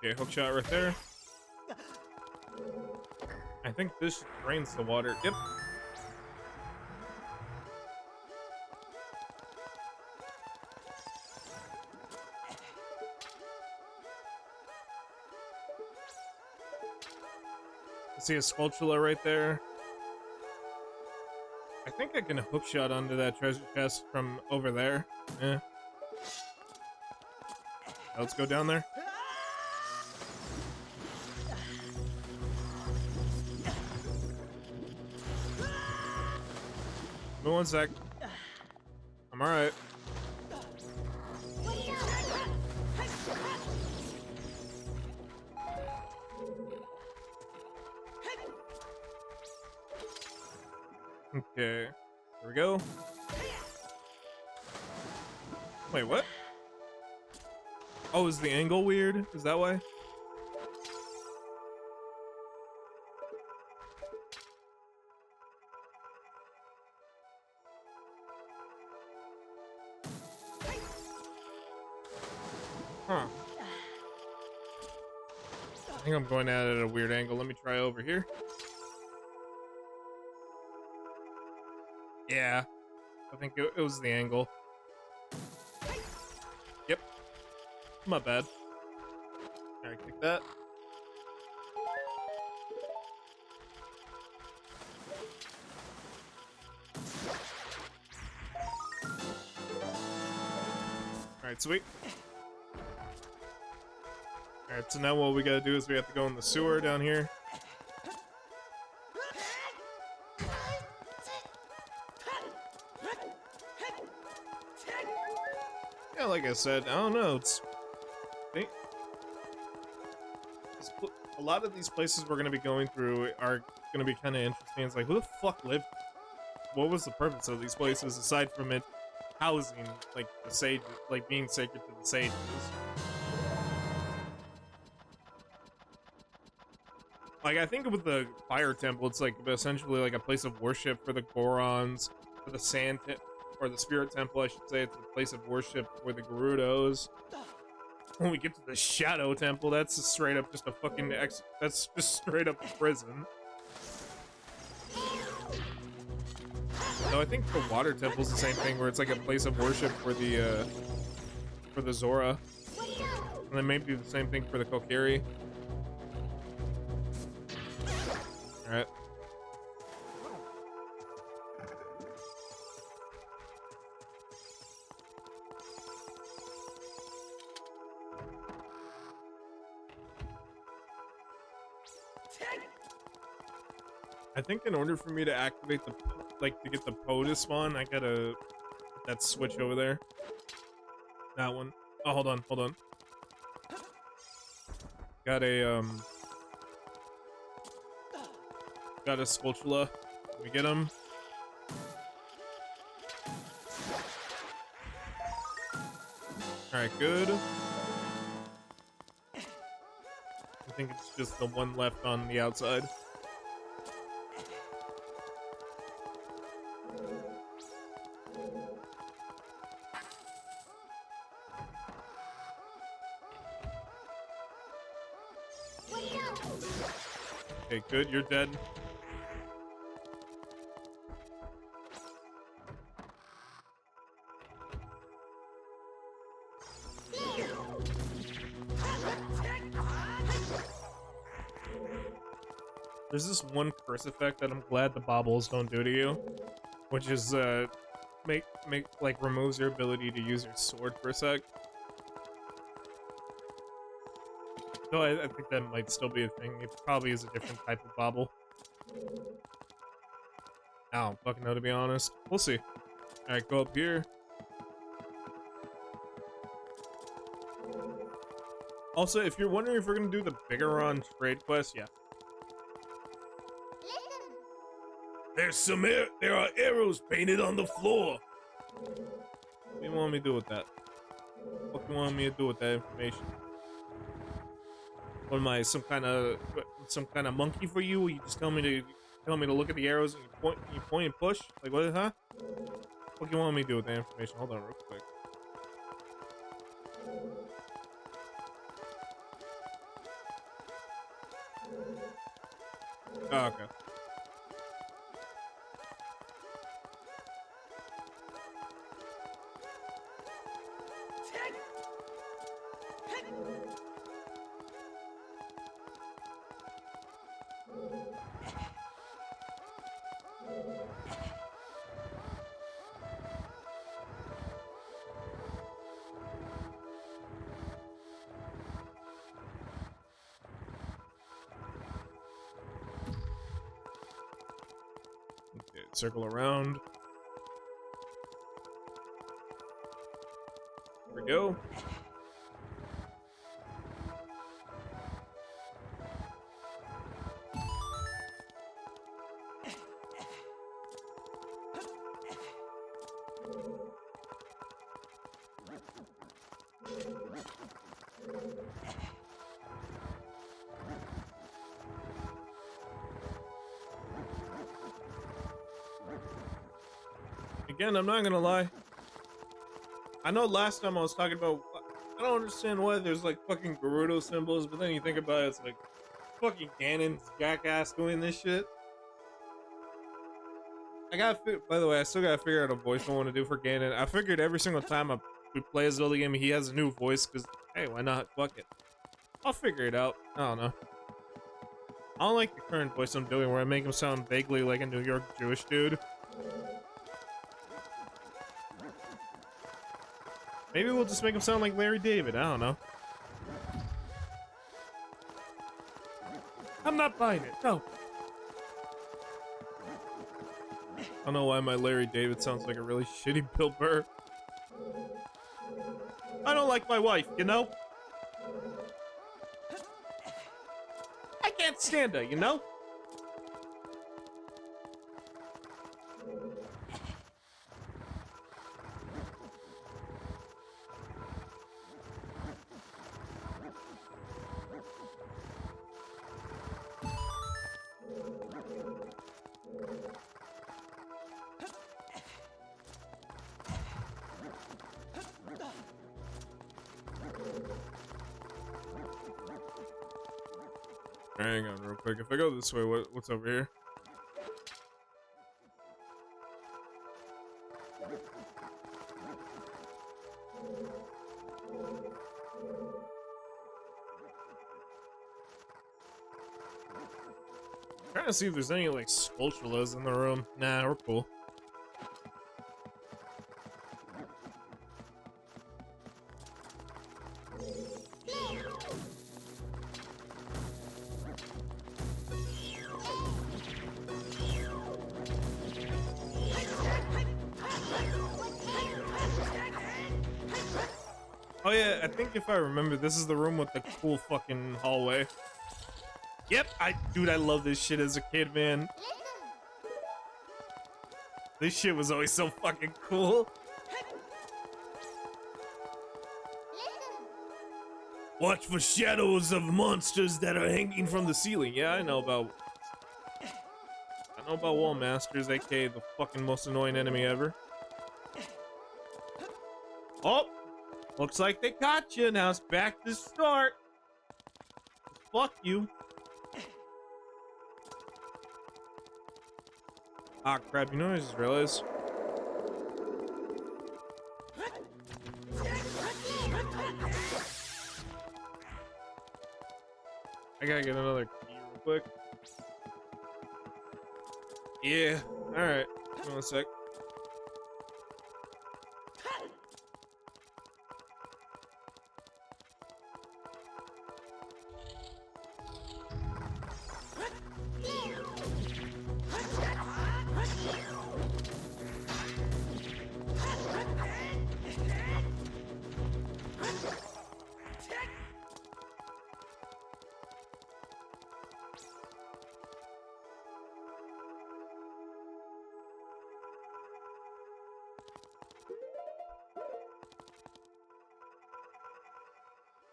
Okay, hook shot right there. I think this drains the water. Yep. See a spatula right there. I think I can hook shot onto that treasure chest from over there. Yeah. Let's go down there. Give me one sec. I'm alright. Okay. Here we go. Wait, what? Oh, is the angle weird? Is that why? Huh. I think I'm going at it at a weird angle. Let me try over here. Yeah. I think it was the angle. Yep. Not bad. Alright, kick that. Alright, sweet. Alright, so now what we gotta do is we have to go in the sewer down here. Yeah, like I said, I don't know, a lot of these places we're gonna be going through are gonna be kind of interesting. It's like, who the fuck lived? What was the purpose of these places aside from it housing, like, the sage, like, being sacred to the sages? Like, I think with the fire temple, it's like essentially like a place of worship for the Gorons, for the or the spirit temple, I should say. It's a place of worship for the Gerudos. When we get to the Shadow Temple, that's just straight up just a fucking that's just straight up a prison. No, I think the Water Temple's the same thing, where it's like a place of worship for the Zora. And then maybe the same thing for the Kokiri. Alright. I think in order for me to activate the, like, to get the Poe to spawn, I gotta hit that switch over there. That one. Oh, hold on, hold on. Got a, got a spatula. Let me get him. Alright, good. I think it's just the one left on the outside. Okay, good, you're dead. There's this one curse effect that I'm glad the baubles don't do to you, which is like removes your ability to use your sword for a sec. So I think that might still be a thing. It probably is a different type of bauble. I don't fucking know, to be honest. We'll see. Alright, go up here. Also, if you're wondering if we're gonna do the Bigoron trade quest, yeah. There are arrows painted on the floor. What do you want me to do with that? What do you want me to do with that information? What am I, some kind of monkey for you? You just tell me to look at the arrows and you point and push? Like what, huh? What do you want me to do with that information? Hold on real quick. Oh, okay. Okay, circle around. There we go. Again, I'm not gonna lie. I know last time I was talking about, I don't understand why there's like fucking Gerudo symbols, but then you think about it, it's like fucking Ganon's jackass doing this shit. By the way, I still gotta figure out a voice I want to do for Ganon. I figured every single time we play a Zelda game, he has a new voice, because, hey, why not? Fuck it. I'll figure it out. I don't know. I don't like the current voice I'm doing, where I make him sound vaguely like a New York Jewish dude. Maybe we'll just make him sound like Larry David. I don't know. I'm not buying it. No. I don't know why my Larry David sounds like a really shitty Bill Burr. I don't like my wife, you know? I can't stand her, you know? Hang on real quick. If I go this way, what's over here? Trying to see if there's any like sculpturas in the room. Nah, we're cool. Oh yeah, I think if I remember, this is the room with the cool fucking hallway. Yep, dude, I love this shit as a kid, man. This shit was always so fucking cool. Watch for shadows of monsters that are hanging from the ceiling. Yeah, I know about wall masters, aka the fucking most annoying enemy ever. Oh, looks like they got you. Now it's back to start. Fuck you. Ah, crap, you know what I just realized? I gotta get another key real quick. Yeah, alright. Give me 1 sec.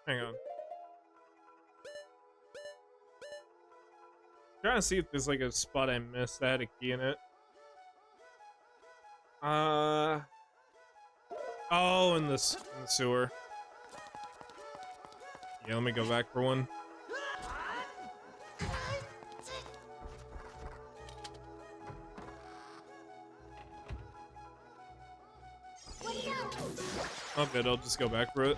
Hang on. Trying to see if there's like a spot I missed that had a key in it. Oh, in the sewer. Yeah, let me go back for one. all good. I'll just go back for it.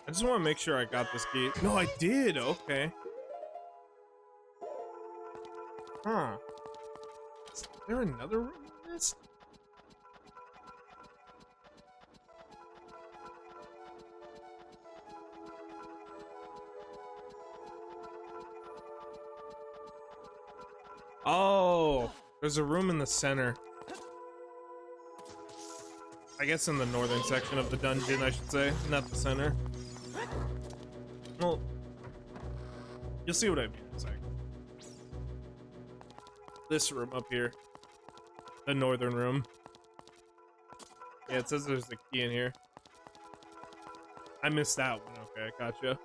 I just want to make sure I got this key. No, I did. Okay. Huh. Is there another room in this? Oh, there's a room in the center. I guess in the northern section of the dungeon, I should say, not the center. Well, you'll see what I mean in a second. This room up here. The northern room. Yeah, it says there's a key in here. I missed that one. Okay, gotcha.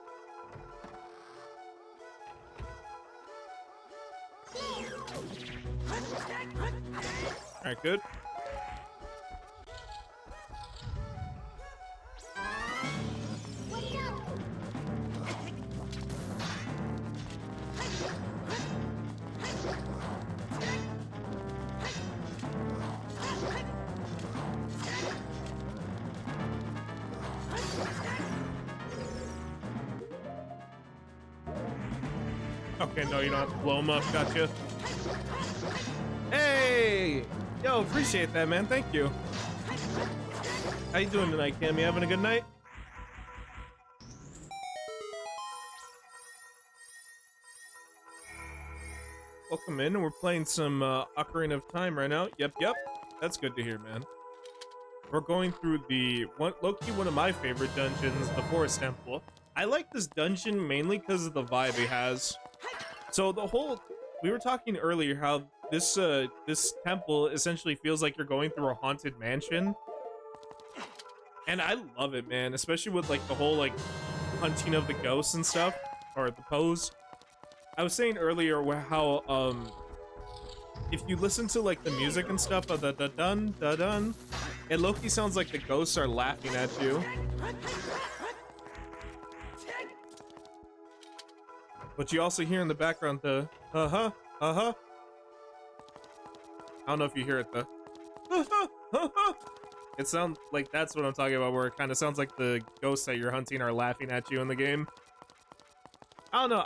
Alright, good. Okay, no, you don't have to blow him up. Gotcha. Hey! Yo, appreciate that, man. Thank you. How you doing tonight, Cam? You having a good night? Welcome in, and we're playing some Ocarina of Time right now. Yep. That's good to hear, man. We're going through the low-key one of my favorite dungeons, the Forest Temple. I like this dungeon mainly because of the vibe it has. So we were talking earlier how this temple essentially feels like you're going through a haunted mansion. And I love it, man, especially with like the whole like hunting of the ghosts and stuff, or the pose. I was saying earlier how if you listen to like the music and stuff of the da-dun, da-dun, it low-key sounds like the ghosts are laughing at you. But you also hear in the background the uh-huh. I don't know if you hear it, the it sounds like that's what I'm talking about, where it kind of sounds like the ghosts that you're hunting are laughing at you in the game. I don't know,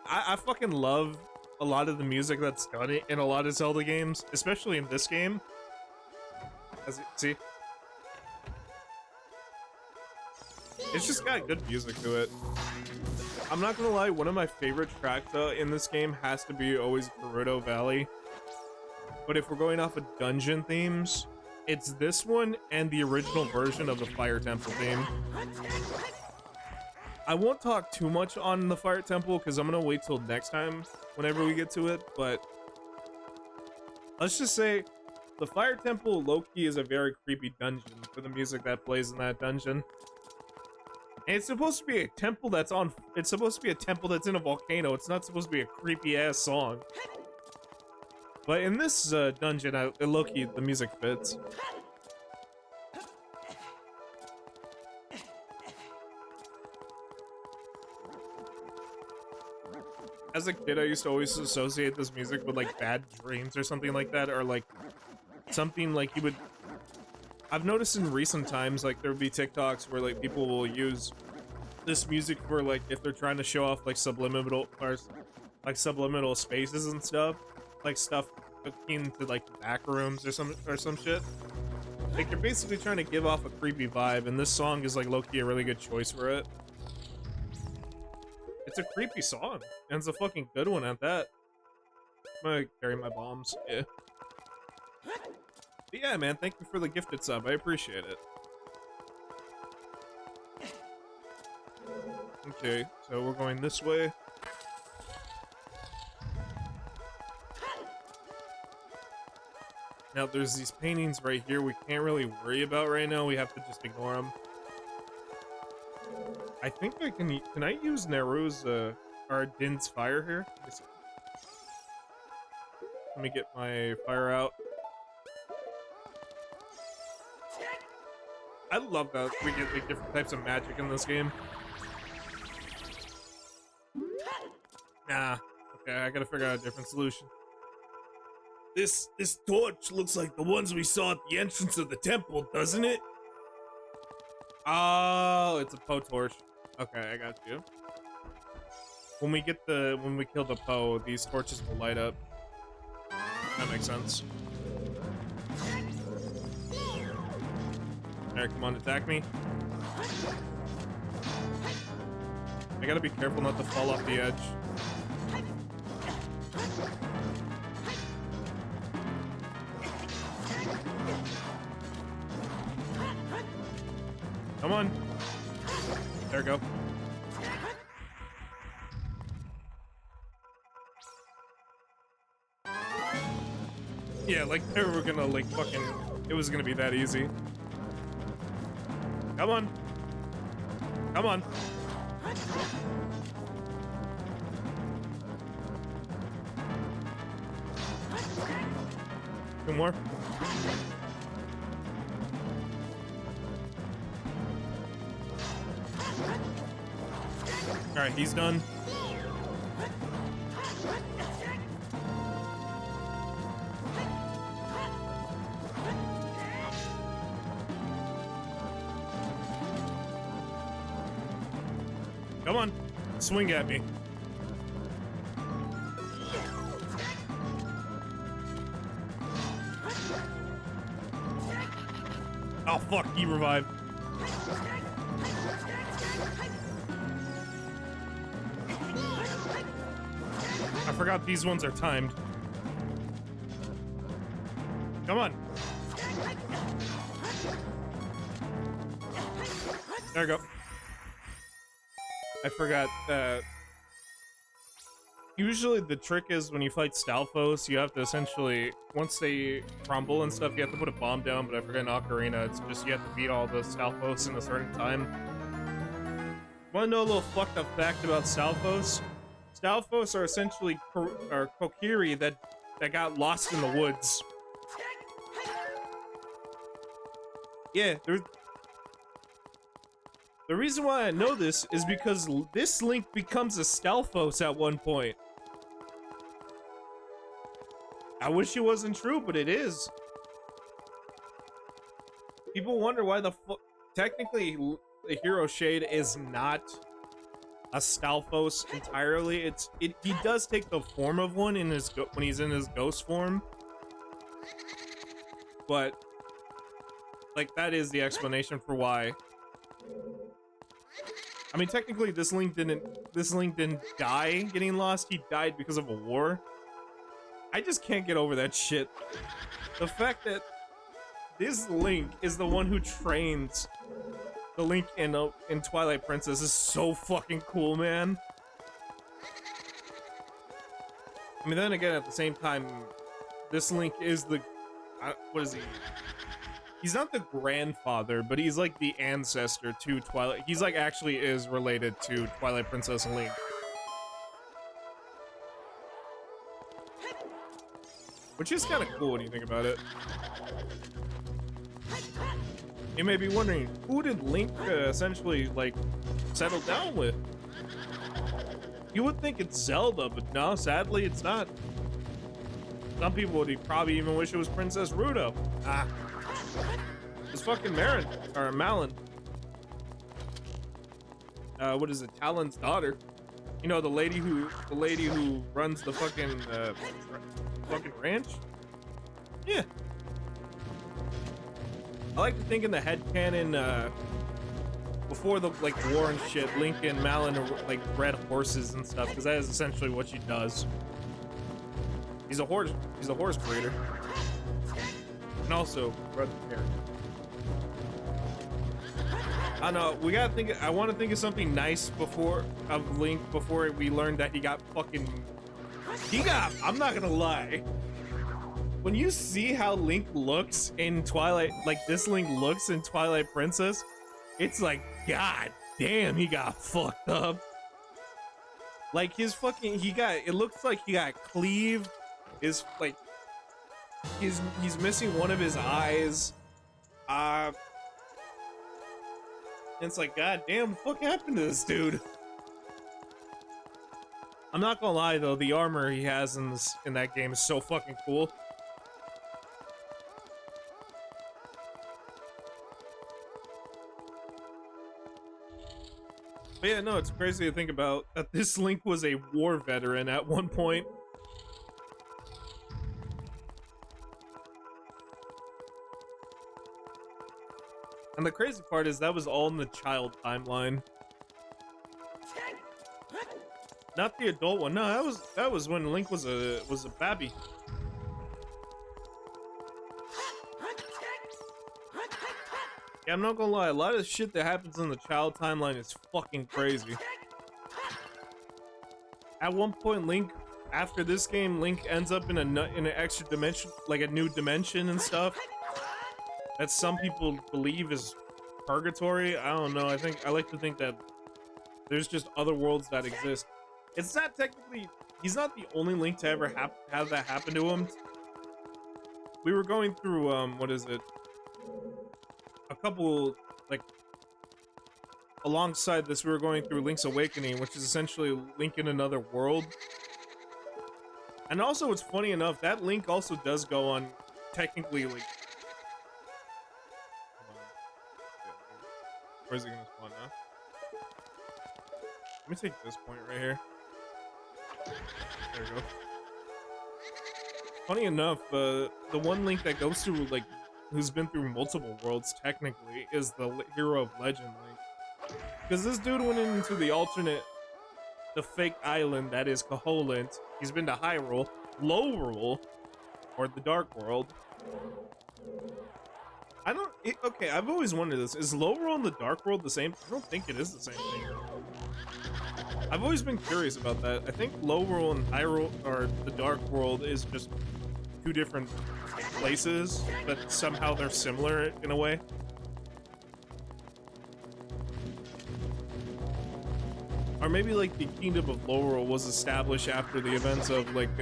I fucking love a lot of the music that's done in a lot of Zelda games, especially in this game. As you see, it's just got good music to it. I'm not gonna lie, one of my favorite tracks in this game has to be always Gerudo Valley. But if we're going off of dungeon themes, it's this one and the original version of the Fire Temple theme. I won't talk too much on the Fire Temple because I'm gonna wait till next time whenever we get to it, but let's just say the Fire Temple low-key is a very creepy dungeon for the music that plays in that dungeon. And it's supposed to be a temple that's it's supposed to be a temple that's in a volcano. It's not supposed to be a creepy ass song. But in this dungeon, low-key, the music fits. As a kid, I used to always associate this music with like bad dreams or something like that, or like something like you would. I've noticed in recent times, like there would be TikToks where like people will use this music for like if they're trying to show off like subliminal spaces and stuff, like stuff akin to like back rooms or some shit. Like you're basically trying to give off a creepy vibe, and this song is like low-key a really good choice for it. It's a creepy song, and it's a fucking good one at that. I'm gonna carry my bombs. Yeah. But yeah, man, thank you for the gifted sub. I appreciate it. Okay, so we're going this way. Now, there's these paintings right here we can't really worry about right now. We have to just ignore them. I think I can I use Neru's or Din's fire here. Let me get my fire out. I love that we get like different types of magic in this game. Nah. Okay, I gotta figure out a different solution. This torch looks like the ones we saw at the entrance of the temple, doesn't it? Oh, it's a Poe torch. Okay, I got you. When we kill the Poe, these torches will light up. That makes sense. Alright, come on, attack me. I gotta be careful not to fall off the edge. Come on. There we go. Yeah, like they were gonna like fucking, it was gonna be that easy. Come on. Come on. Two more. Alright, he's done. Come on, swing at me. Oh fuck, he revived. I forgot these ones are timed. Come on. There we go. I forgot that usually the trick is when you fight Stalfos, you have to essentially, once they crumble and stuff, you have to put a bomb down, but I forgot in Ocarina, it's just you have to beat all the Stalfos in a certain time. Wanna know a little fucked up fact about Stalfos? Stalfos are essentially Kokiri that got lost in the woods. Yeah, the reason why I know this is because this Link becomes a Stalfos at one point. I wish it wasn't true, but it is. People wonder why the fuck. Technically, the Hero Shade is not a Stalfos entirely. He does take the form of one in his when he's in his ghost form, but like that is the explanation for why. I mean, technically, this Link didn't die getting lost. He died because of a war. I just can't get over that shit. The fact that this Link is the one who trains the Link in Twilight Princess is so fucking cool, man. I mean, then again, at the same time, this Link is the what is he? He's not the grandfather, but he's like the ancestor to Twilight. He's like actually is related to Twilight Princess and Link. Which is kind of cool when you think about it. You may be wondering, who did Link essentially like settle down with? You would think it's Zelda, but no, sadly it's not. Some people would probably even wish it was Princess Ruto. Ah. It's fucking Malin. What is it? Talon's daughter. You know, the lady who runs the fucking ranch? Yeah. I like to think in the headcanon, before the like war and shit, Link and Malin are like bred horses and stuff, because that is essentially what she does. He's a horse breeder. And also brother parent. I know, we gotta think. I want to think of something nice of Link before we learn that he got fucking. I'm not gonna lie. When you see how Link looks in Twilight, like this Link looks in Twilight Princess, it's like, god damn, he got fucked up. Like his fucking, it looks like he got cleaved. Is like, he's missing one of his eyes. Uh, and it's like, god damn, what the fuck happened to this dude? I'm not gonna lie though, the armor he has in that game is so fucking cool. But yeah, no, it's crazy to think about that this Link was a war veteran at one point. And the crazy part is that was all in the child timeline. Not the adult one. No, that was when Link was a babby. Yeah, I'm not gonna lie, a lot of shit that happens in the child timeline is fucking crazy. At one point, Link, after this game, Link ends up in an extra dimension, like a new dimension and stuff. That some people believe is purgatory. I don't know. I like to think that there's just other worlds that exist. It's not technically, he's not the only Link to ever have that happen to him. We were going through, what is it? A couple, like, alongside this, we were going through Link's Awakening, which is essentially Link in another world. And also, it's funny enough, that Link also does go on, technically, like... Where's he gonna spawn now? Let me take this point right here. There we go. Funny enough, the one Link that goes through, like, who's been through multiple worlds, technically, is the Hero of Legend Link. Because this dude went into the fake island that is Koholint. He's been to Hyrule, Lowrule, or the Dark World. Okay, I've always wondered this. Is Lowrule and the Dark World the same? I don't think it is the same thing. I've always been curious about that. I think Lowrule and Hyrule, or the Dark World, is just two different places, but somehow they're similar in a way. Or maybe like the Kingdom of Lowrule was established after the events of like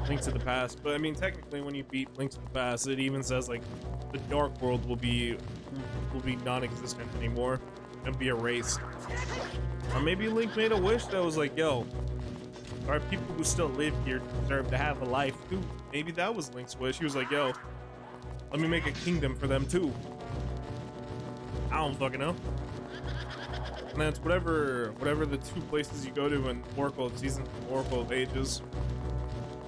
Link to the Past. But I mean, technically, when you beat Link to the Past, it even says like the Dark World will be non-existent anymore and be erased. Or maybe Link made a wish that was like, yo, our people who still live here deserve to have a life too. Maybe that was Link's wish. He was like, yo, let me make a kingdom for them too. I don't fucking know. And that's whatever the two places you go to in Oracle of Seasons and Oracle of Ages.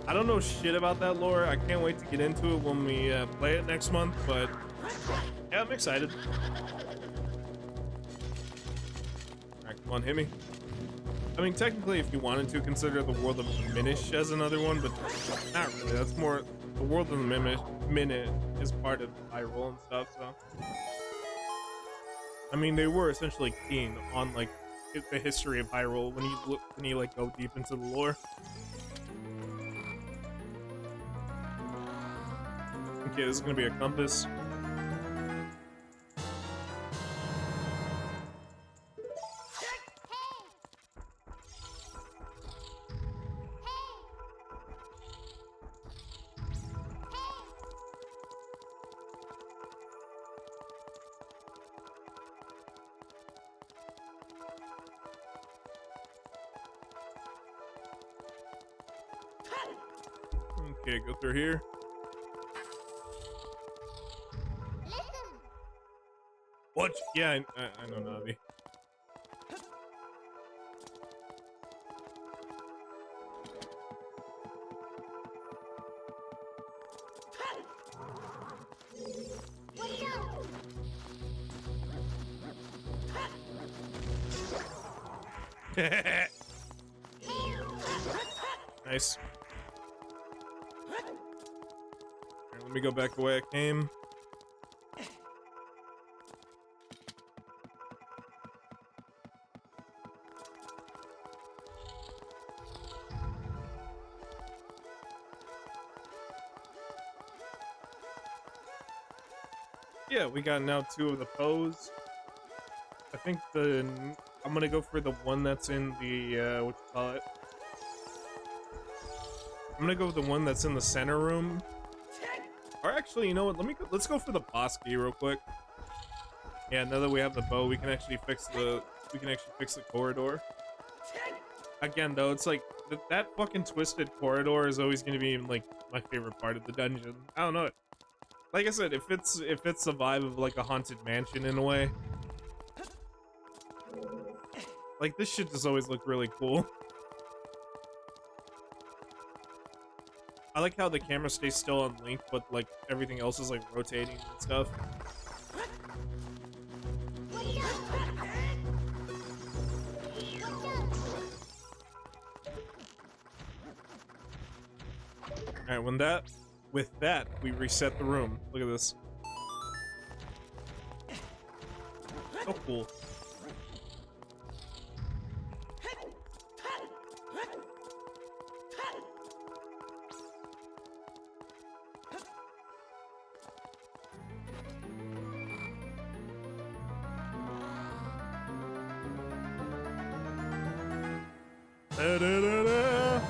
I don't know shit about that lore. I can't wait to get into it when we play it next month, but yeah, I'm excited. Alright, come on, hit me. I mean, technically, if you wanted to consider the World of Minish as another one, but not really. That's more, the World of the Minute is part of Hyrule and stuff, so. I mean, they were essentially keen on, like, the history of Hyrule when you like, go deep into the lore. Okay, this is gonna be a compass. Okay, go through here. What? Yeah, I know Navi. Nice. Here, let me go back the way I came. Yeah, we got now 2 of the Poes. I think the I'm gonna go for the one that's in the what you call it? I'm gonna go with the one that's in the center room. Or actually, you know what? Let's go for the boss key real quick. Yeah, now that we have the bow, we can actually fix the corridor. Again, though, it's like that fucking twisted corridor is always gonna be like my favorite part of the dungeon. I don't know. Like I said, it fits the vibe of like a haunted mansion in a way. Like this shit just always look really cool. I like how the camera stays still on Link, but like everything else is like rotating and stuff. Alright, with that, we reset the room. Look at this. So cool. Da, da, da, da.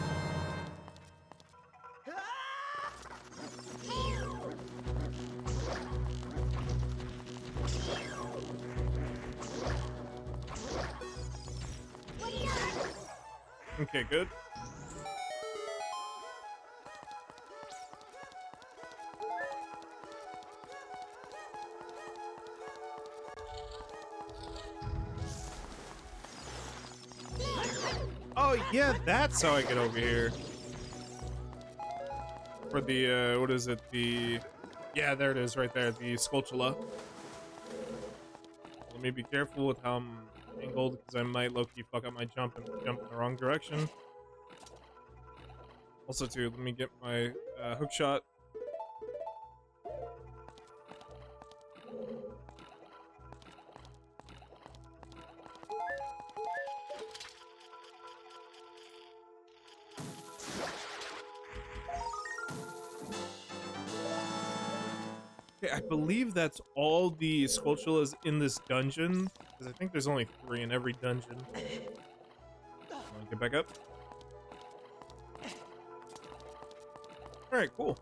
Okay, good. Oh yeah, that's how I get over here. For the what is it? Yeah, there it is, right there. The Sculptula. Let me be careful with how I'm angled, because I might low-key fuck up my jump and jump in the wrong direction. Also, too, let me get my hook shot. Okay, I believe that's all the Sculptulas in this dungeon, because I think there's only 3 in every dungeon. Wanna get back up? Alright, cool.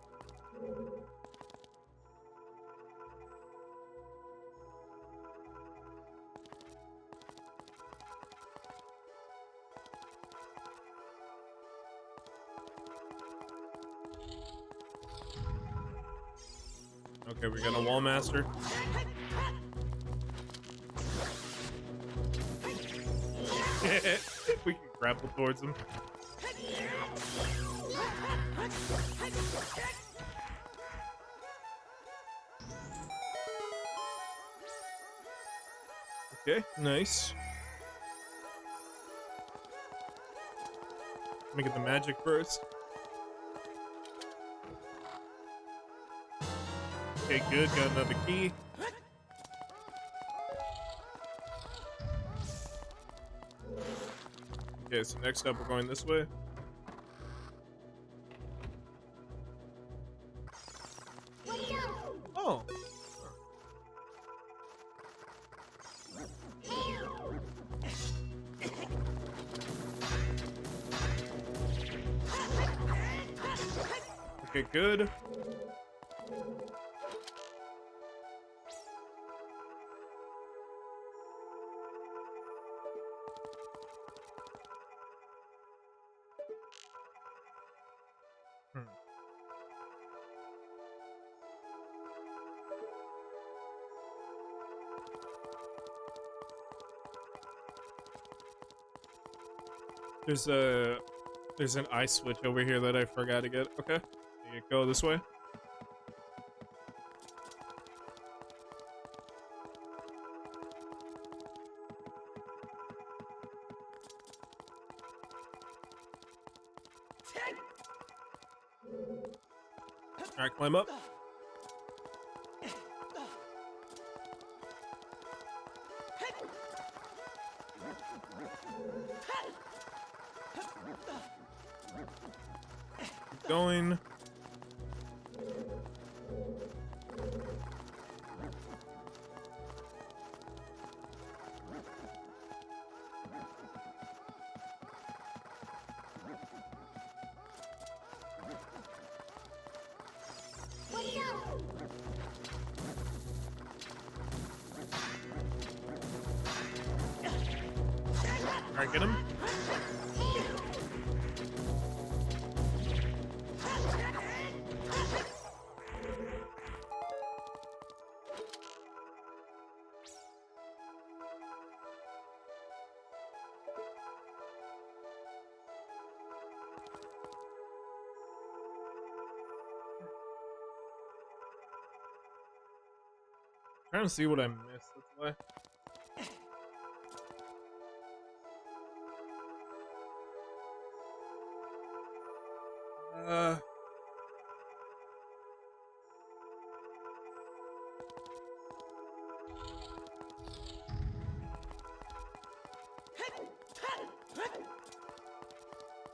Okay, we got a wall master. We can grapple towards him. Okay, nice. Let me get the magic first. Okay, good. Got another key. Okay, so next up we're going this way. Oh. Okay, good. There's an eye switch over here that I forgot to get. Okay, you go this way. All right, climb up. Keep going. Get him. Trying to see what I missed. That's why. Uh.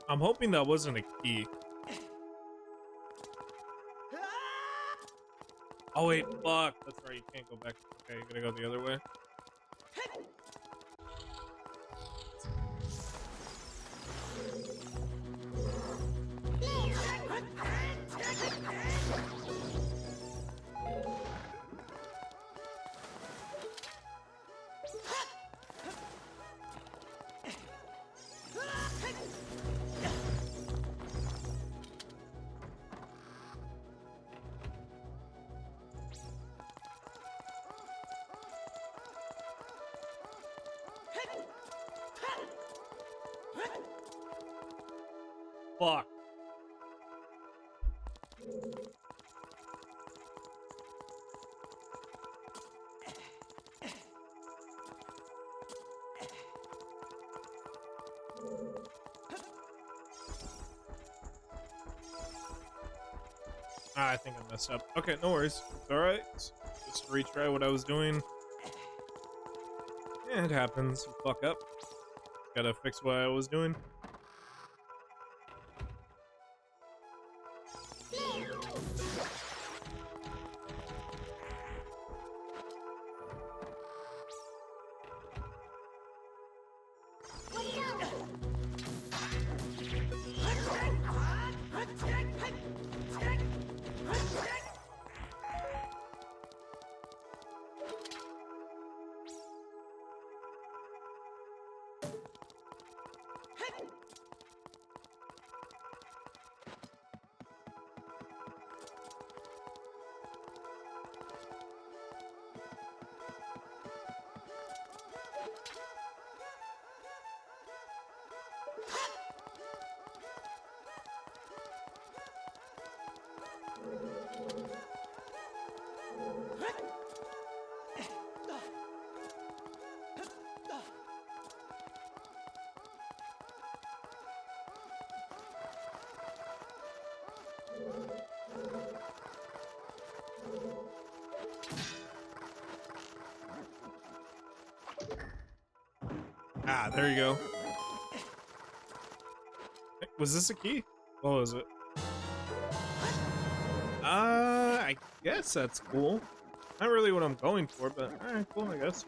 I'm hoping that wasn't a key. Oh wait, fuck. That's right, you can't go back. Okay, you gotta go the other way. Fuck. Ah, I think I messed up. Okay, no worries. It's alright. Just retry what I was doing. Yeah, it happens. You fuck up. Gotta fix what I was doing. Ah, there you go. Was this a key? What was it? I guess that's cool. Not really what I'm going for, but alright, cool, I guess.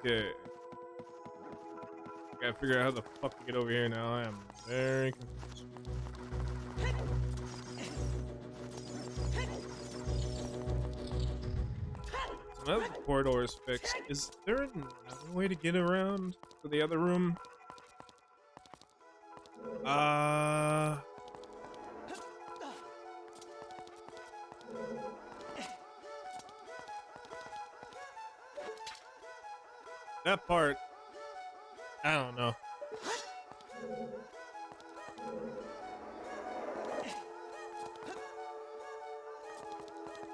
Okay. Gotta figure out how the fuck to get over here now. I am very confused. So now that the corridor is fixed, is there another way to get around to the other room? That part, I don't know.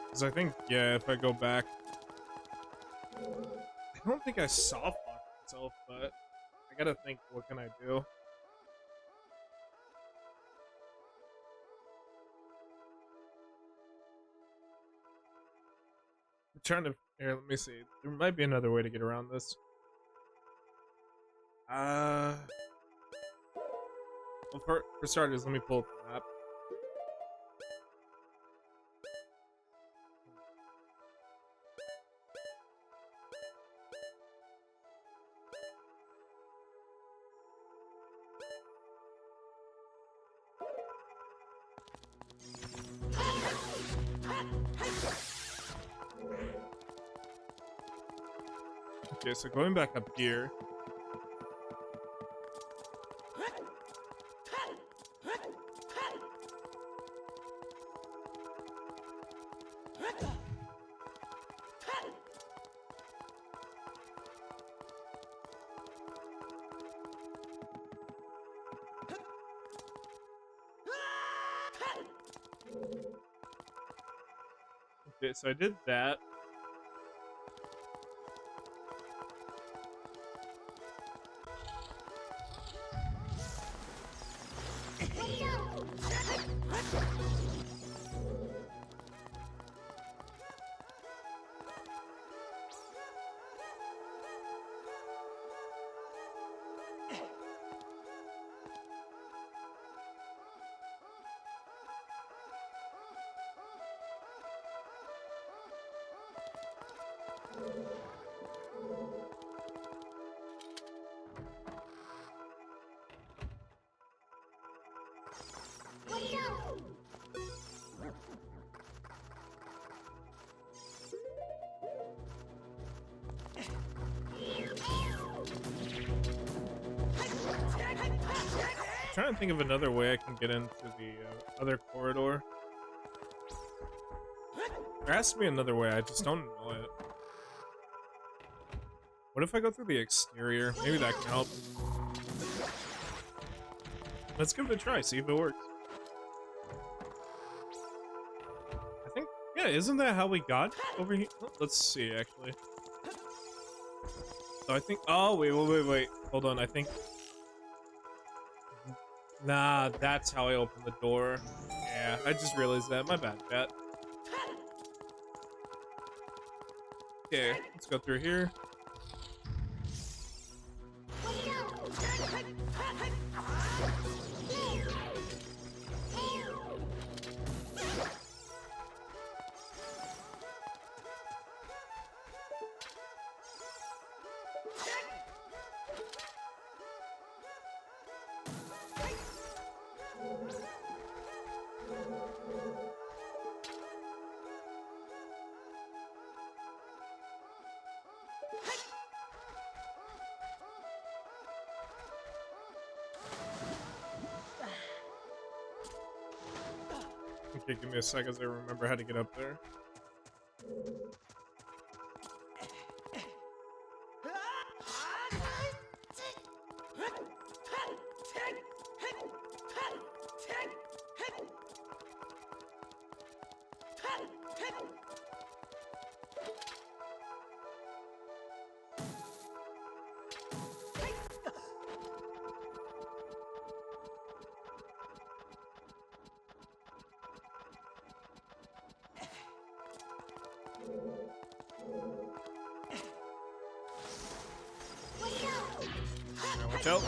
Because I think, yeah, if I go back, I don't think I soft locked myself, but I gotta think, what can I do? I'm trying to, here, let me see. There might be another way to get around this. Well, for starters, let me pull up the map. Okay, so going back up here. Okay, so I did that. Trying to think of another way I can get into the other corridor. There has to be another way, I just don't know it. What if I go through the exterior? Maybe that can help. Let's give it a try, see if it works. I think, yeah, isn't that how we got over here? Oh, let's see, actually. So I think, oh, wait. Hold on, I think. Nah, that's how I opened the door. Yeah, I just realized that. My bad, chat. Okay, let's go through here. Okay, give me a second as I remember how to get up there. Watch out.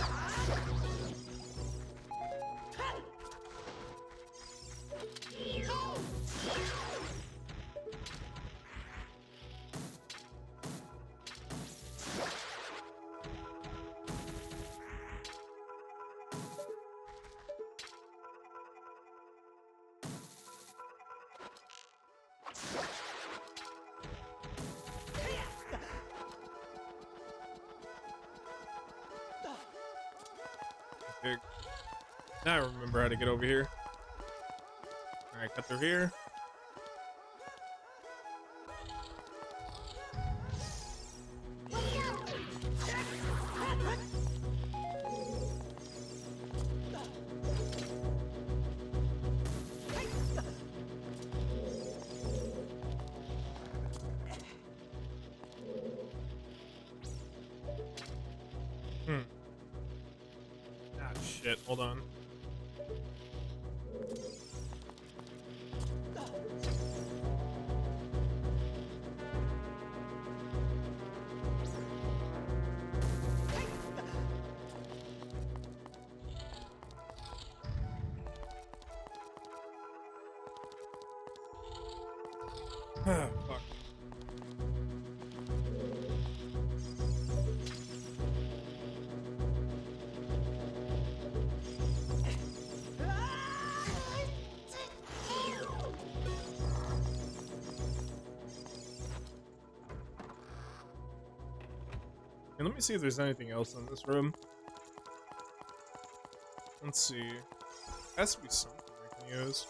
Okay. Now I remember how to get over here. Alright, cut through here. Ah, shit. Hold on. Ah, fuck. And let me see if there's anything else in this room. Let's see. Has to be something I can use.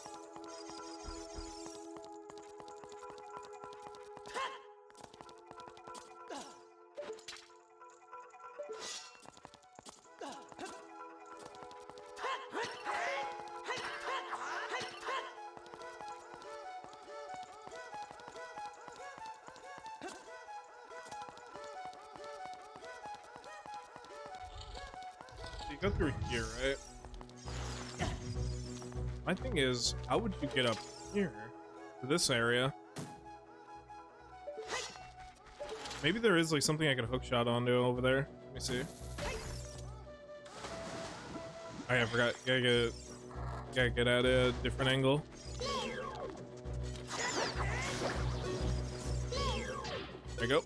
You go through here, right? My thing is, how would you get up here to this area? Maybe there is like something I could hook shot onto over there. Let me see. Oh yeah, I forgot. Gotta get at a different angle. There you go.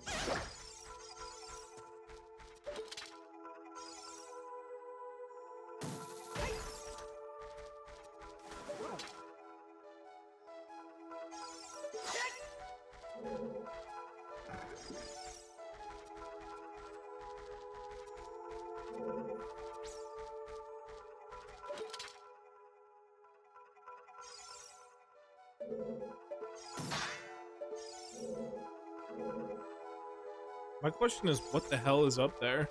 My question is, what the hell is up there?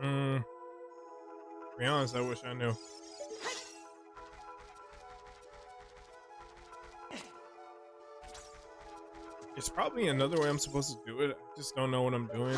To be honest, I wish I knew. There's probably another way I'm supposed to do it. I just don't know what I'm doing.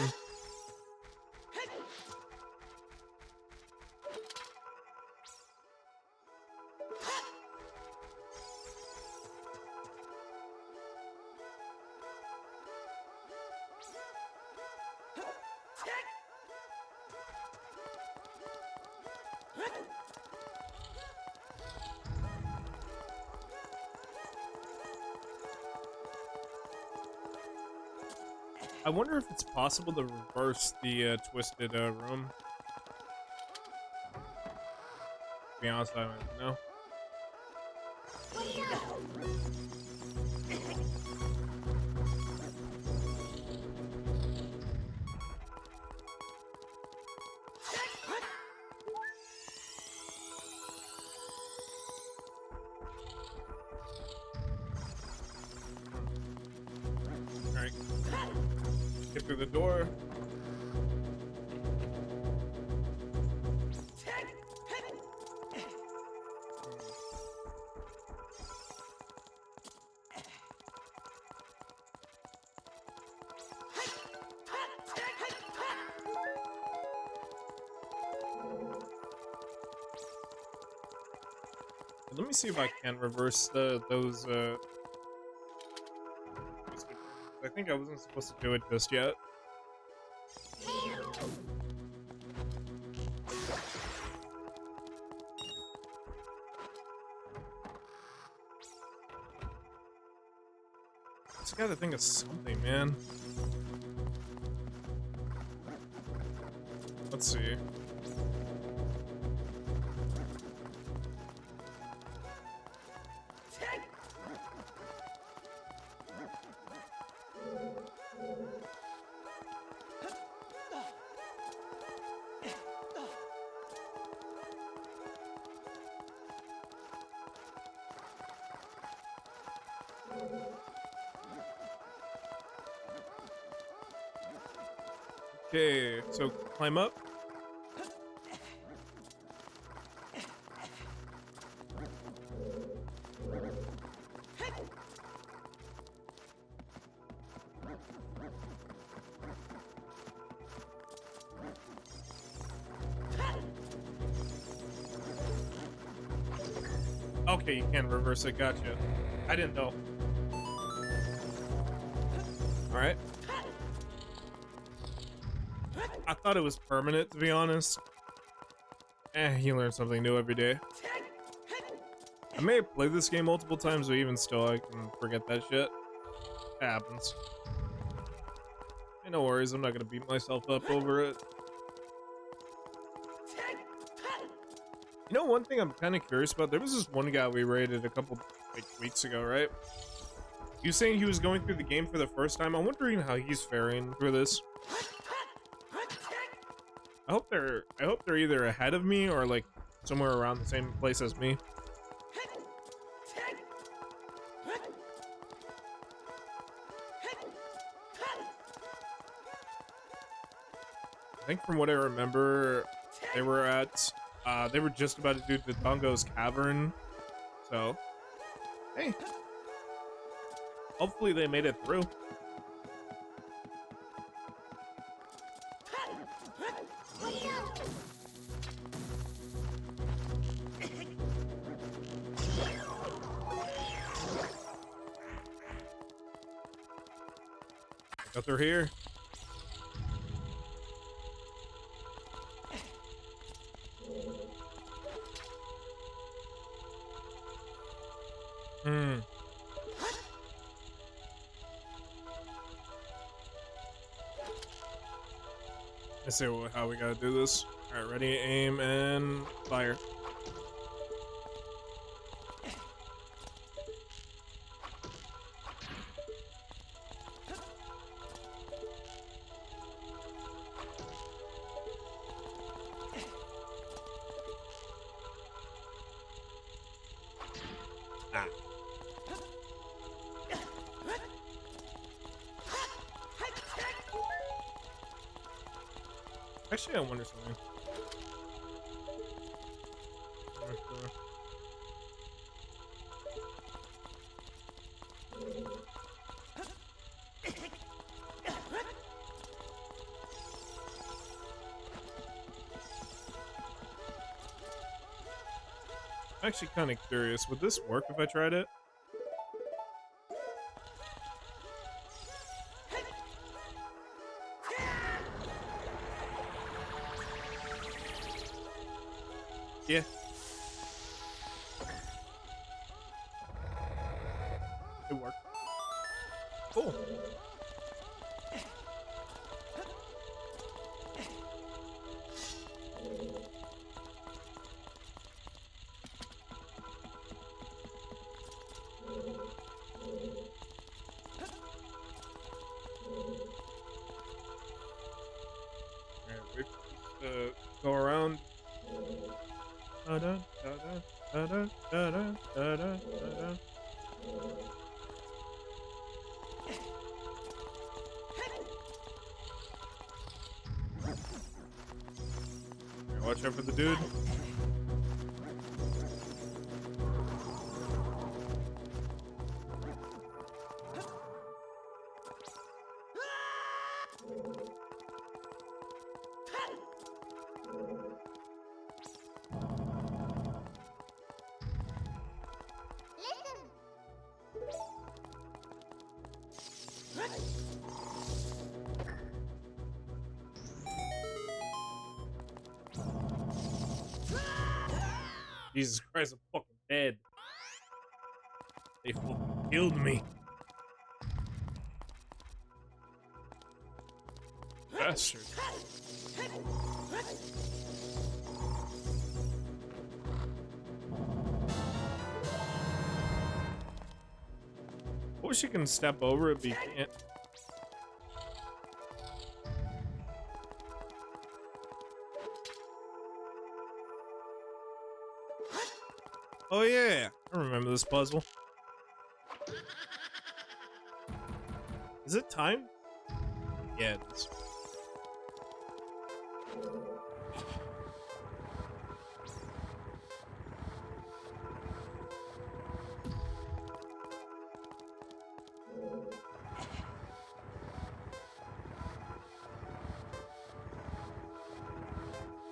I wonder if it's possible to reverse the twisted room. To be honest, I don't know. Alright. Get through the door. Let me see if I can reverse those I think I wasn't supposed to do it just yet. Just gotta think of something, man. Let's see. Okay, so climb up. Okay, you can reverse it, gotcha. I didn't know. Alright. I thought it was permanent, to be honest. You learn something new every day. I may have played this game multiple times, but even still, I can forget that shit. It happens. Hey, no worries, I'm not gonna beat myself up over it. You know, one thing I'm kind of curious about, there was this one guy we raided a couple weeks ago, right? You saying he was going through the game for the first time? I'm wondering how he's faring through this. I hope they're either ahead of me or like somewhere around the same place as me. I think from what I remember, they were just about to do the Dodongo's Cavern. So, hey, hopefully they made it through. Got through here. Let's see how we gotta do this. All right, ready, aim, and fire. Ah. Actually, I wonder something. I'm actually kind of curious. Would this work if I tried it? Yeah. It worked. Cool. Alright, wait for this to go around. Da-da, da-da, da-da, da-da, da-da, da-da. Alright, watch out for the dude. Jesus Christ, I'm fucking dead. They fucking killed me. Bastard. I wish you can step over it, but you can't. Oh yeah, I remember this puzzle. Is it time? Yeah, it is.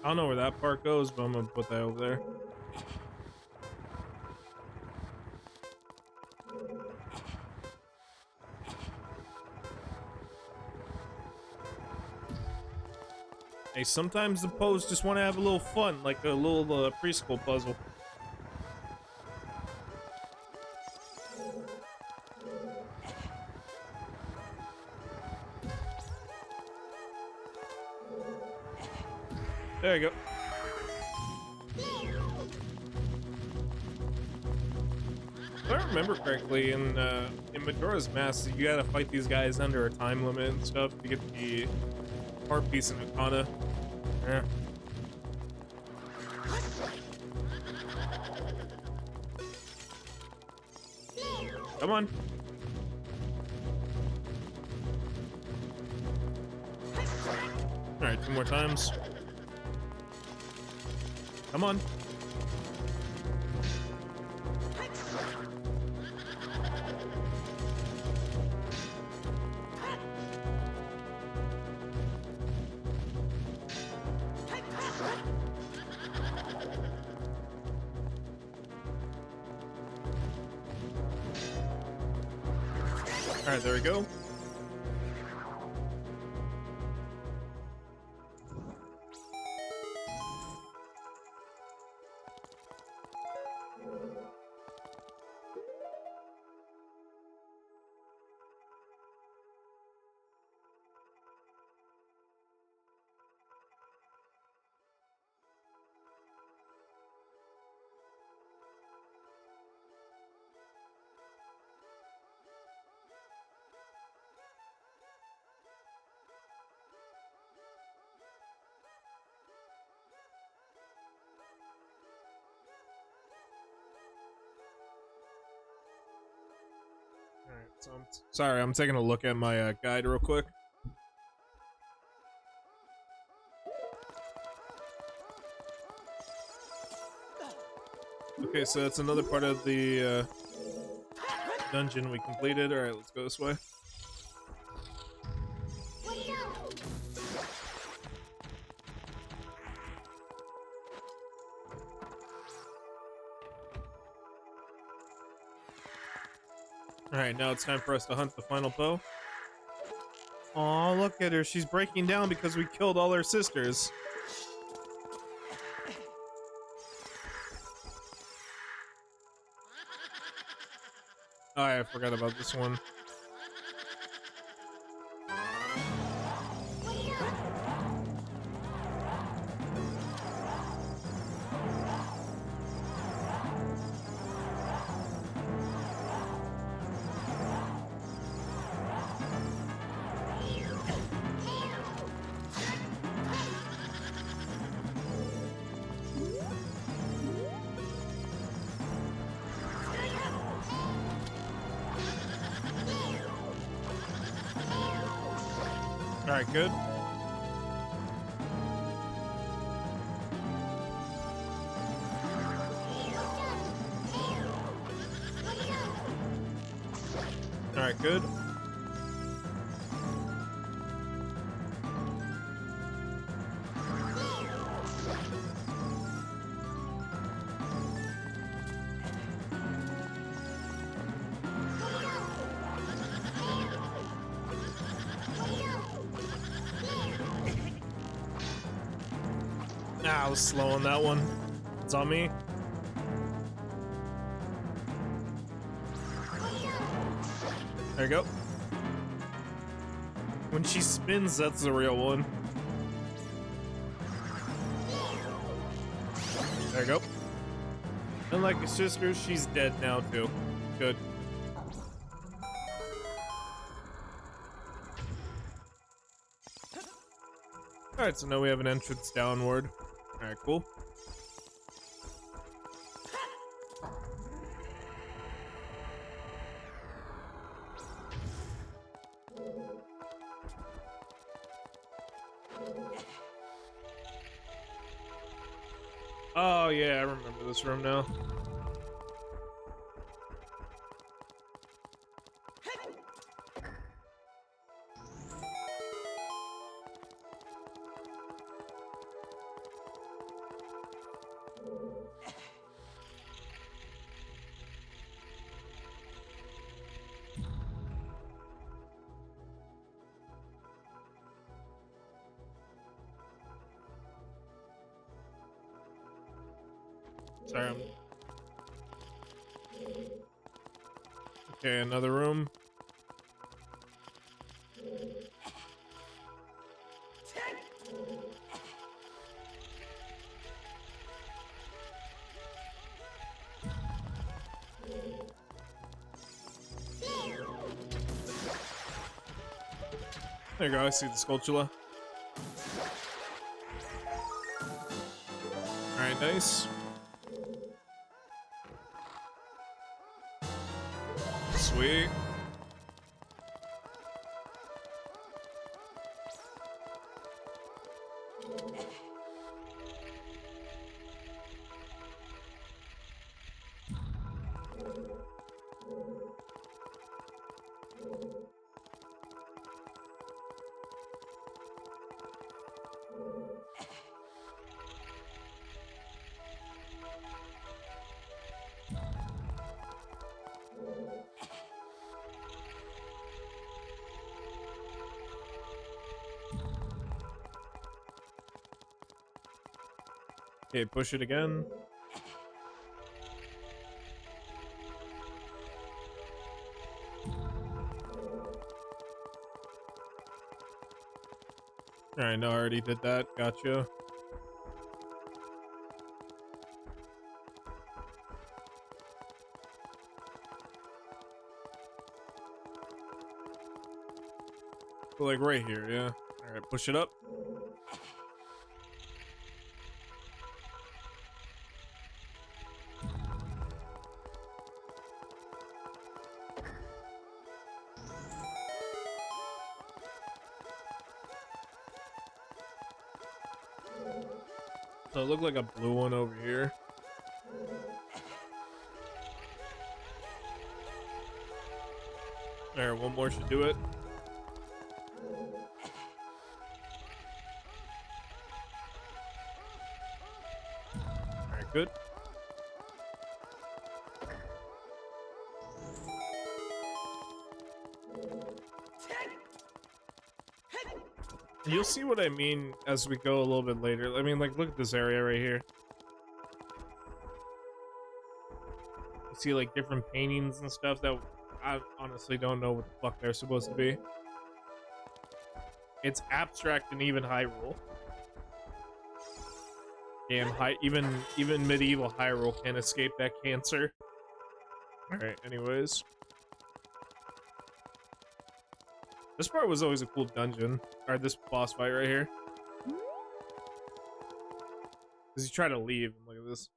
I don't know where that part goes, but I'm gonna put that over there. Hey, sometimes the pros just want to have a little fun, like a little preschool puzzle. There you go. Where remember correctly, in Majora's Mask, you gotta fight these guys under a time limit and stuff to get the heart piece in Okana. Yeah. Come on. Alright, 2 more times. Come on. Alright, there we go. Alright, so sorry, I'm taking a look at my guide real quick. Okay, so that's another part of the dungeon we completed. Alright, let's go this way. Alright, now it's time for us to hunt the final bow. Aw, look at her. She's breaking down because we killed all her sisters. Oh, I forgot about this one. Alright, good. Alright, good. Ah, I was slow on that one. It's on me. There you go. When she spins, that's the real one. There you go. Unlike her sister, she's dead now too. Good. Alright, so now we have an entrance downward. Alright, cool. Oh yeah, I remember this room now. Sorry, okay, another room. There you go, I see the Skulltula. Alright, nice. Sweet. Okay, push it again. Alright, no, I already did that. Gotcha. So, like right here, yeah. Alright, push it up. So it looked like a blue one over here. Alright, one more should do it. Alright, good. You'll see what I mean as we go a little bit later. I mean, like, look at this area right here. You see, like, different paintings and stuff that I honestly don't know what the fuck they're supposed to be. It's abstract and even Hyrule. Damn, even medieval Hyrule can't escape that cancer. Alright, anyways. This part was always a cool dungeon. Or this boss fight right here. Because you try to leave. Look at this.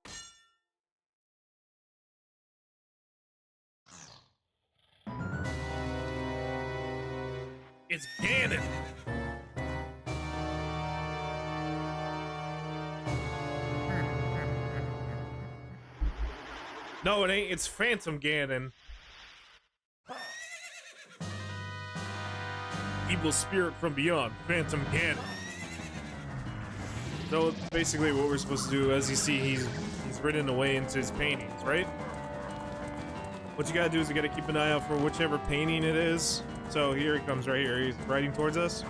It's Ganon! No, it ain't. It's Phantom Ganon. Evil spirit from beyond, Phantom Ganon. So basically what we're supposed to do, as you see, he's written away into his paintings, right? What you gotta do is you gotta keep an eye out for whichever painting it is. So here he comes right here. He's riding towards us.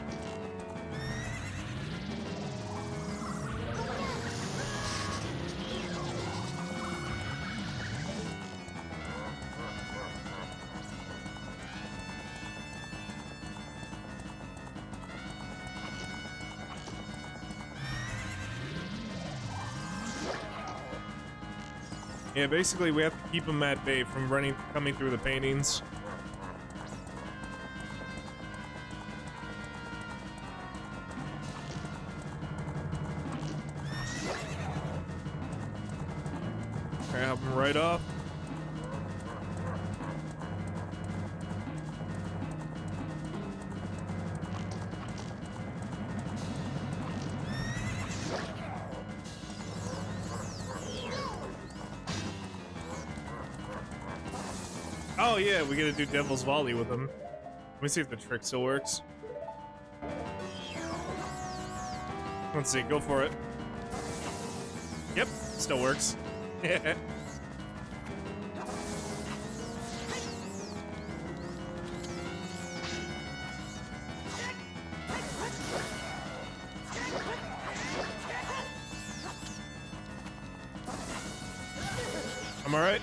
Yeah, basically we have to keep him at bay from coming through the paintings. Okay, help him right off. Oh yeah, we gotta do Devil's Volley with him. Let me see if the trick still works. Let's see, go for it. Yep, still works. Yeah. I'm alright.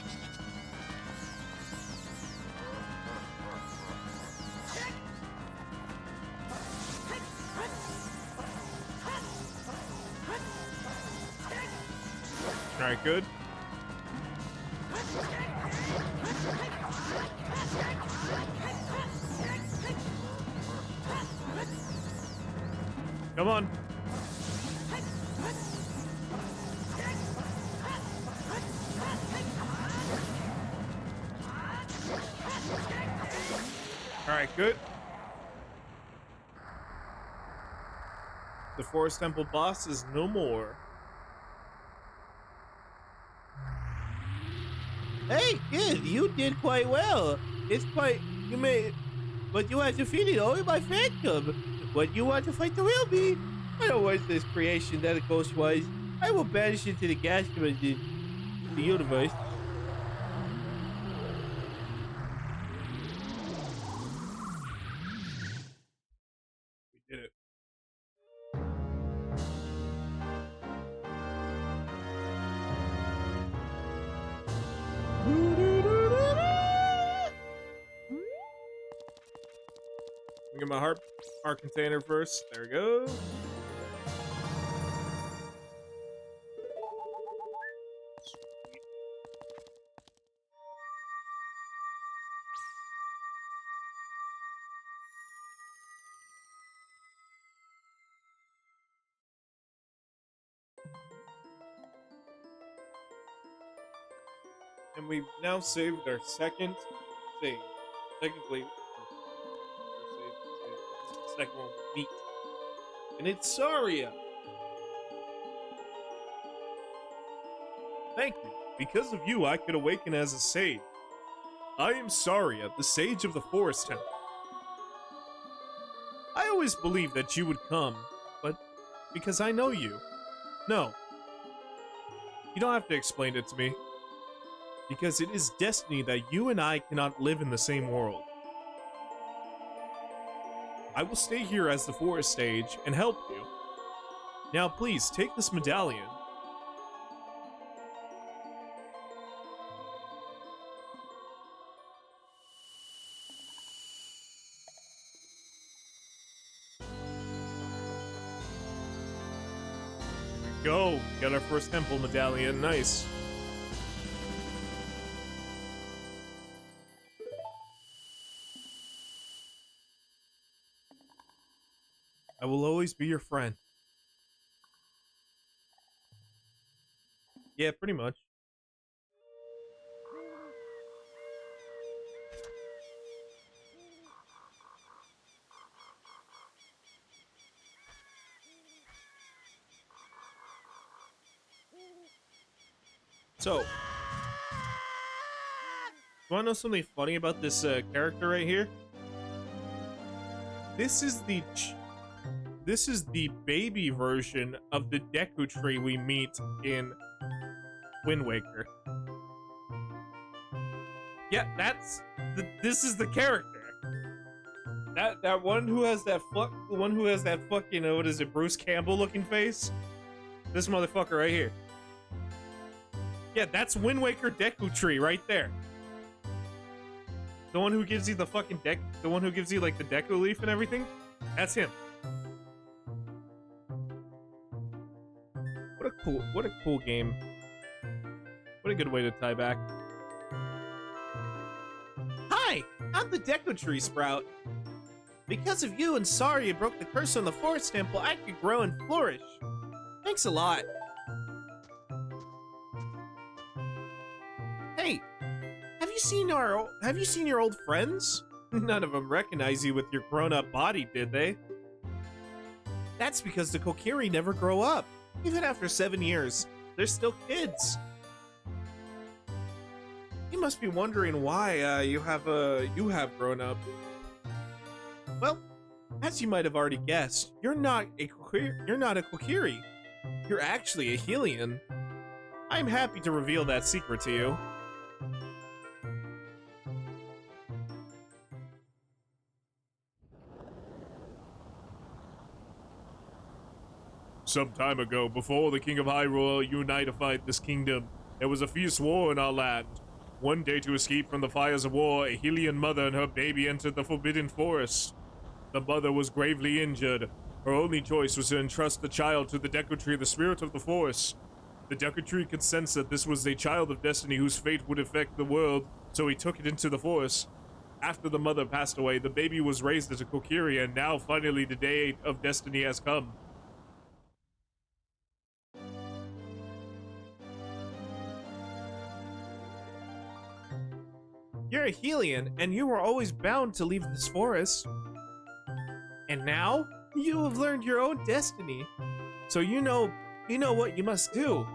Alright, good. Come on. All right, good. The Forest Temple boss is no more. Hey, kid, you did quite well. It's quite... You may... But you have to feed it all in my phantom. When you want to fight the real me, I don't want this creation that it goes wise. I will banish it to the gas of the universe. We did it. Get my heart container first. There we go. Sweet. And we've now saved our second save. Technically, the second one will meet. And it's Saria. Thank you. Because of you, I could awaken as a sage. I am Saria, the sage of the Forest Temple. I always believed that you would come, but because I know you. No. You don't have to explain it to me. Because it is destiny that you and I cannot live in the same world. I will stay here as the forest sage and help you. Now please, take this medallion. Here we go. Got our first temple medallion. Nice. I will always be your friend. Yeah, pretty much. So, you wanna know something funny about this character right here? This is the baby version of the Deku Tree we meet in Wind Waker. Yeah, this is the character. That one who has that fucking what is it, Bruce Campbell looking face? This motherfucker right here. Yeah, that's Wind Waker Deku Tree right there. The one who gives you the fucking the one who gives you like the Deku leaf and everything. That's him. What a cool game. What a good way to tie back. Hi, I'm the Deku Tree Sprout. Because of you and Saria broke the curse on the Forest Temple, I could grow and flourish. Thanks a lot. Hey, have you seen your old friends? None of them recognize you with your grown-up body, did they? That's because the Kokiri never grow up. Even after 7 years, they're still kids. You must be wondering why you have grown up. Well, as you might have already guessed, you're not a Kokiri. You're actually a Hylian. I'm happy to reveal that secret to you. Some time ago, before the King of Hyrule unified this kingdom, there was a fierce war in our land. One day, to escape from the fires of war, a Hylian mother and her baby entered the Forbidden Forest. The mother was gravely injured. Her only choice was to entrust the child to the Deku Tree, the spirit of the forest. The Deku Tree could sense that this was a child of destiny whose fate would affect the world, so he took it into the forest. After the mother passed away, the baby was raised as a Kokiri, and now finally the day of destiny has come. You're a Hylian, and you were always bound to leave this forest. And now, you have learned your own destiny. So you know what you must do.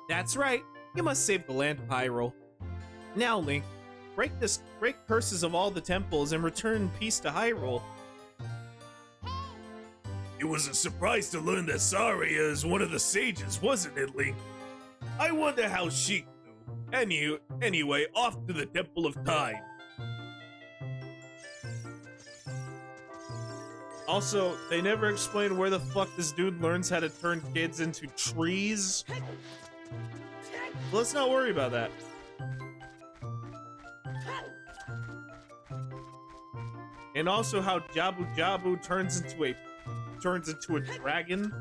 That's right, you must save the land of Hyrule. Now, Link, break curses of all the temples and return peace to Hyrule. It was a surprise to learn that Saria is one of the sages, wasn't it, Link? I wonder how she knew. Anyway, off to the Temple of Time. Also, they never explain where the fuck this dude learns how to turn kids into trees. Let's not worry about that. And also how Jabu Jabu turns into a dragon.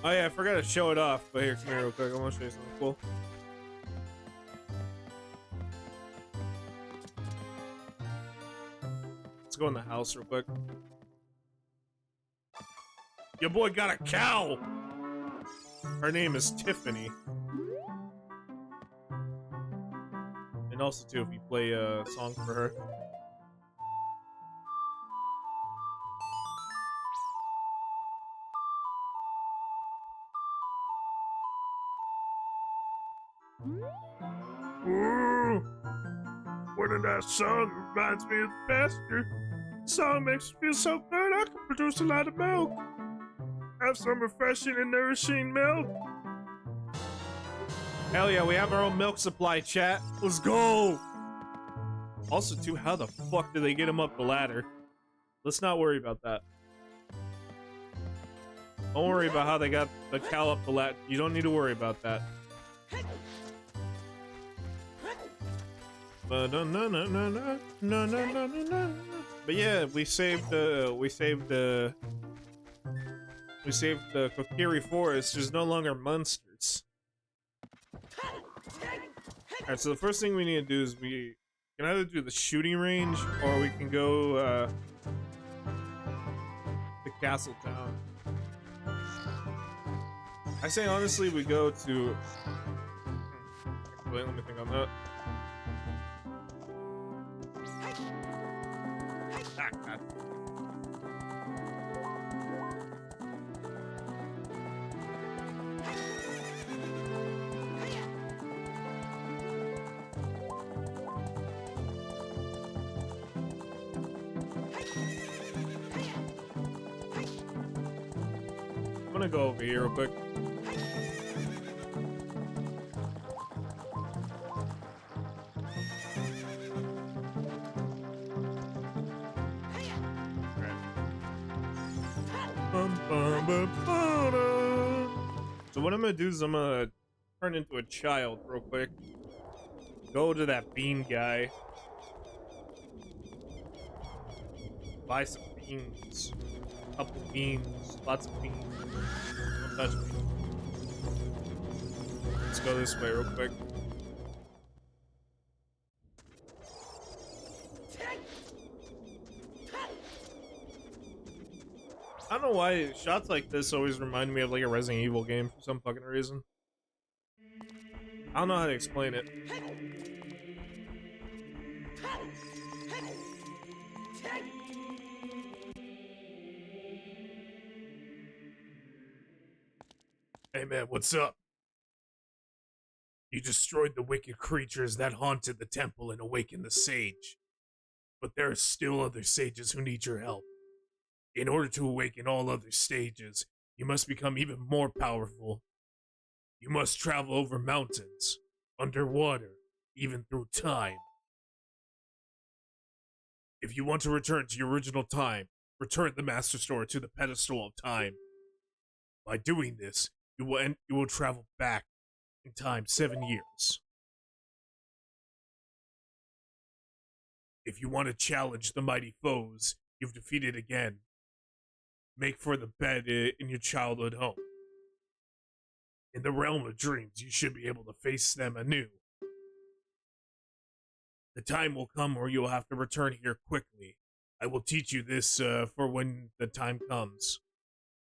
Oh yeah, I forgot to show it off, but here, come here real quick. I want to show you something cool. Let's go in the house real quick. Your boy got a cow! Her name is Tiffany. And also, too, if you play a song for her. Ooh, what in that song reminds me of the pasture. The song makes me feel so good I can produce a lot of milk. Have some refreshing and nourishing milk. Hell yeah, we have our own milk supply, chat. Let's go! Also, too, how the fuck did they get him up the ladder? Let's not worry about that. Don't worry about how they got the cow up the ladder. You don't need to worry about that. But yeah, we saved the Kokiri Forest. There's no longer monsters. Alright, so the first thing we need to do is we can either do the shooting range or we can go the castle town. I say honestly we go to wait, let me think on that. God. I'm gonna go over here real quick. So what I'm gonna do is I'm gonna turn into a child real quick. Go to that bean guy. Buy some beans. A couple beans. Lots of beans. Don't touch me. Let's go this way real quick. I don't know why shots like this always remind me of like a Resident Evil game for some fucking reason. I don't know how to explain it. Hey man, what's up? You destroyed the wicked creatures that haunted the temple and awakened the sage. But there are still other sages who need your help. In order to awaken all other stages, you must become even more powerful. You must travel over mountains, underwater, even through time. If you want to return to your original time, return the Master Sword to the pedestal of time. By doing this, you will travel back in time 7 years. If you want to challenge the mighty foes you've defeated again, make for the bed in your childhood home. In the realm of dreams, you should be able to face them anew. The time will come where you'll have to return here quickly, I will teach you this for when the time comes.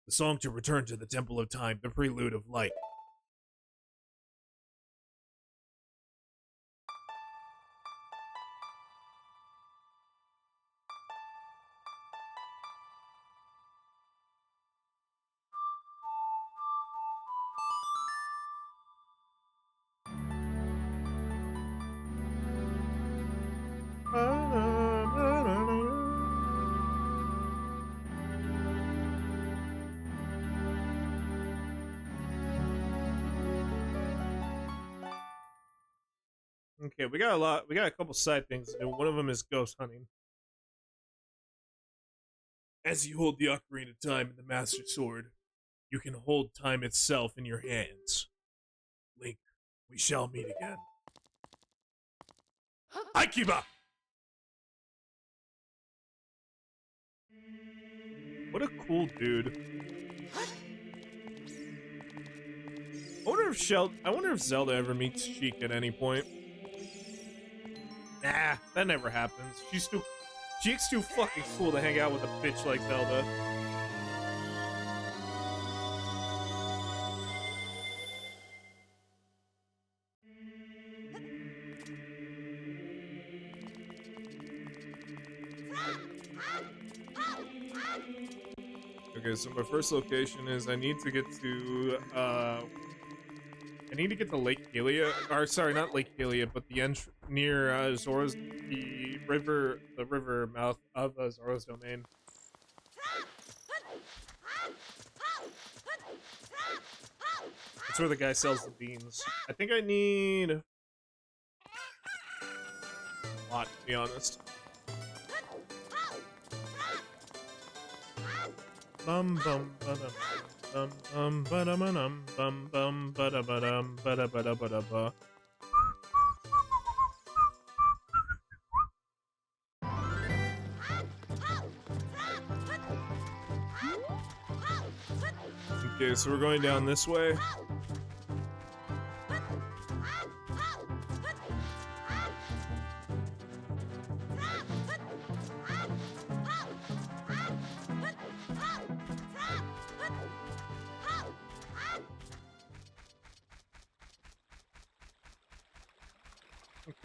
The song to return to the Temple of Time, the prelude of light. Okay, we got a lot. We got a couple side things to do. One of them is ghost hunting. As you hold the Ocarina of Time in the Master Sword, you can hold time itself in your hands. Link, we shall meet again. Aikiba! What a cool dude. I wonder if Zelda ever meets Sheik at any point. Nah, that never happens. Sheik's too fucking cool to hang out with a bitch like Zelda. Okay, so my first location is I need to get to Lake Hylia, or sorry, not Lake Hylia, but the near Zora's, the river mouth of Zora's domain. That's where the guy sells the beans. I think I need a lot, to be honest. Bum bum ba-dum, bum ba-dum bum ba-da-ba-dum ba-da-ba-da-ba-da-ba. Okay, so we're going down this way.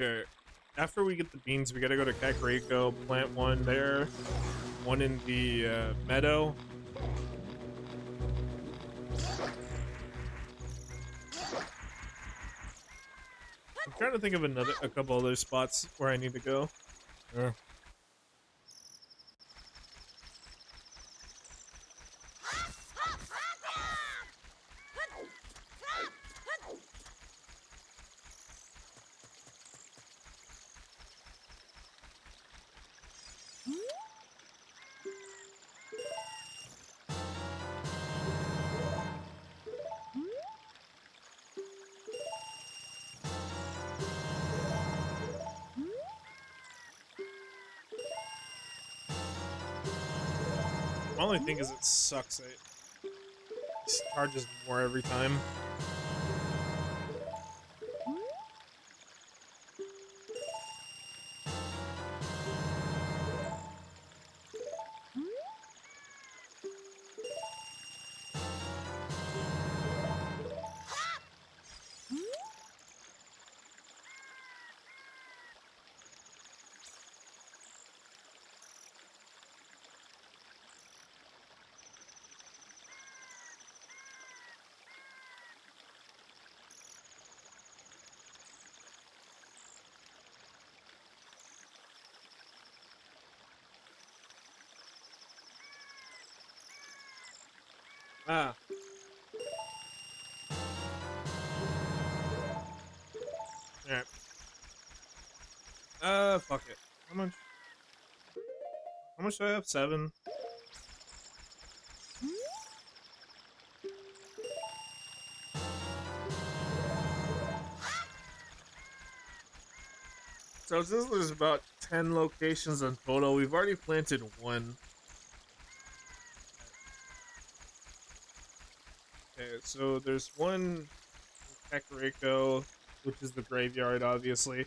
Okay, after we get the beans, we gotta go to Kakariko, plant one there, one in the meadow. I'm trying to think of a couple other spots where I need to go. My only thing is it sucks. It charges more every time. Ah. Alright. Fuck it. How much? How much do I have? 7? So since there's about 10 locations in total, we've already planted 1. Okay, so there's one in Kakariko, which is the graveyard, obviously.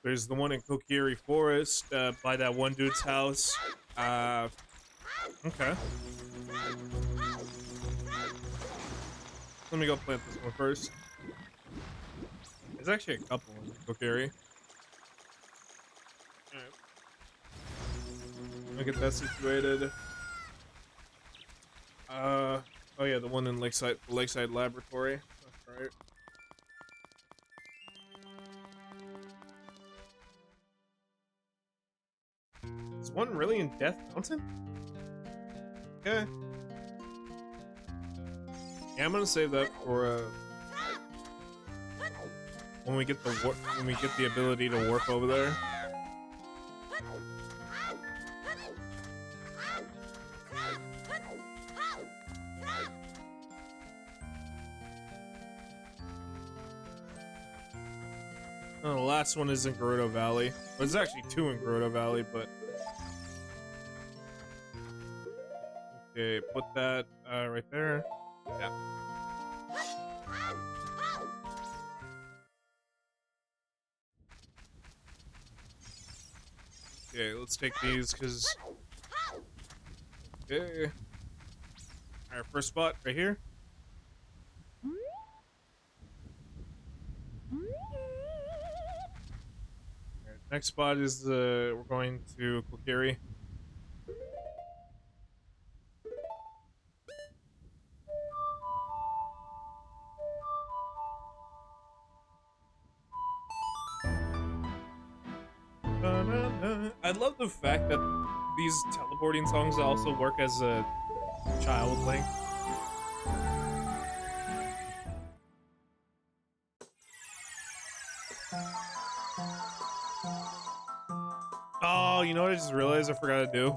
There's the one in Kokiri Forest, by that one dude's house. Okay. Let me go plant this one first. There's actually a couple in Kokiri. Alright. Let me get that situated. Oh yeah, the one in Lakeside Laboratory. That's right. Is one really in Death Mountain? Okay. Yeah, I'm gonna save that for when we get the ability to warp over there. Oh, the last one is in Gerudo Valley. Well, there's actually two in Gerudo Valley, but okay, put that right there. Yeah. Okay, let's take these because. Okay. Our first spot right here. Alright, next spot is we're going to Kokiri. I love the fact that these teleporting songs also work as a child Link. Oh, you know what I just realized I forgot to do?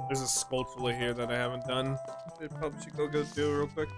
There's a Skulltula here that I haven't done. I probably should go do it real quick.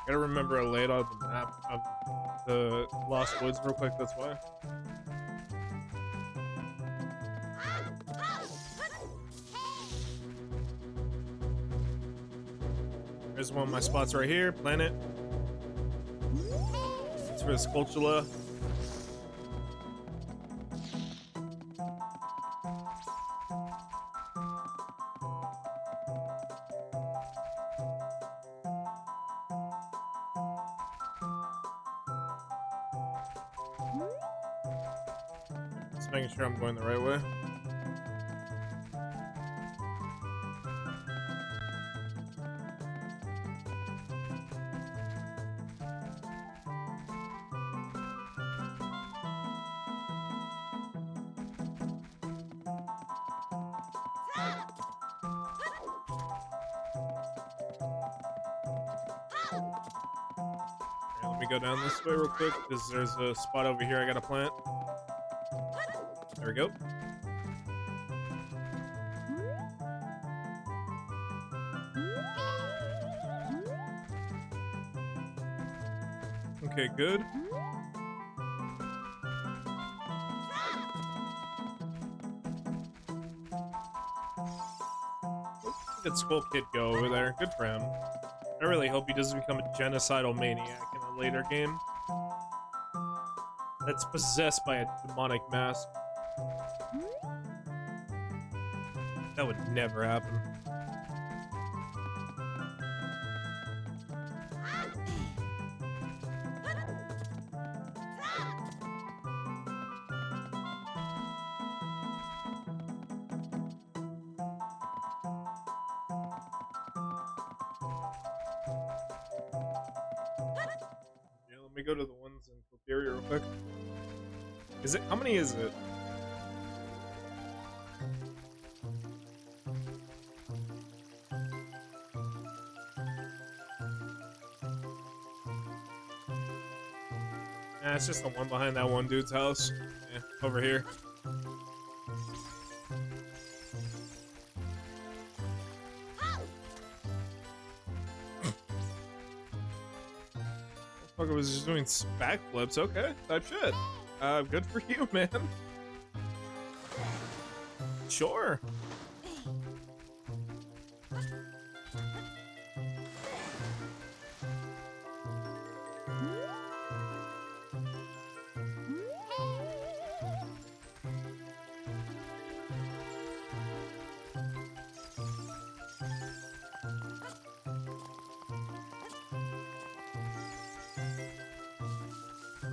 Gotta remember I laid out the map of the Lost Woods real quick, that's why. There's one of my spots right here, planet. It's for the Skulltula. Just making sure I'm going the right way. Let me go down this way real quick because there's a spot over here I gotta plant. There we go. Okay, good. Did Skull Kid go over there? Good for him. I really hope he doesn't become a genocidal maniac in a later game that's possessed by a demonic mask. That would never happen. let me go to the ones in Kokiri real quick. Is it? How many is it? Nah, it's just the one behind that one dude's house. Yeah, over here. Motherfucker was just doing backflips. Okay, type shit. Good for you, man. Sure.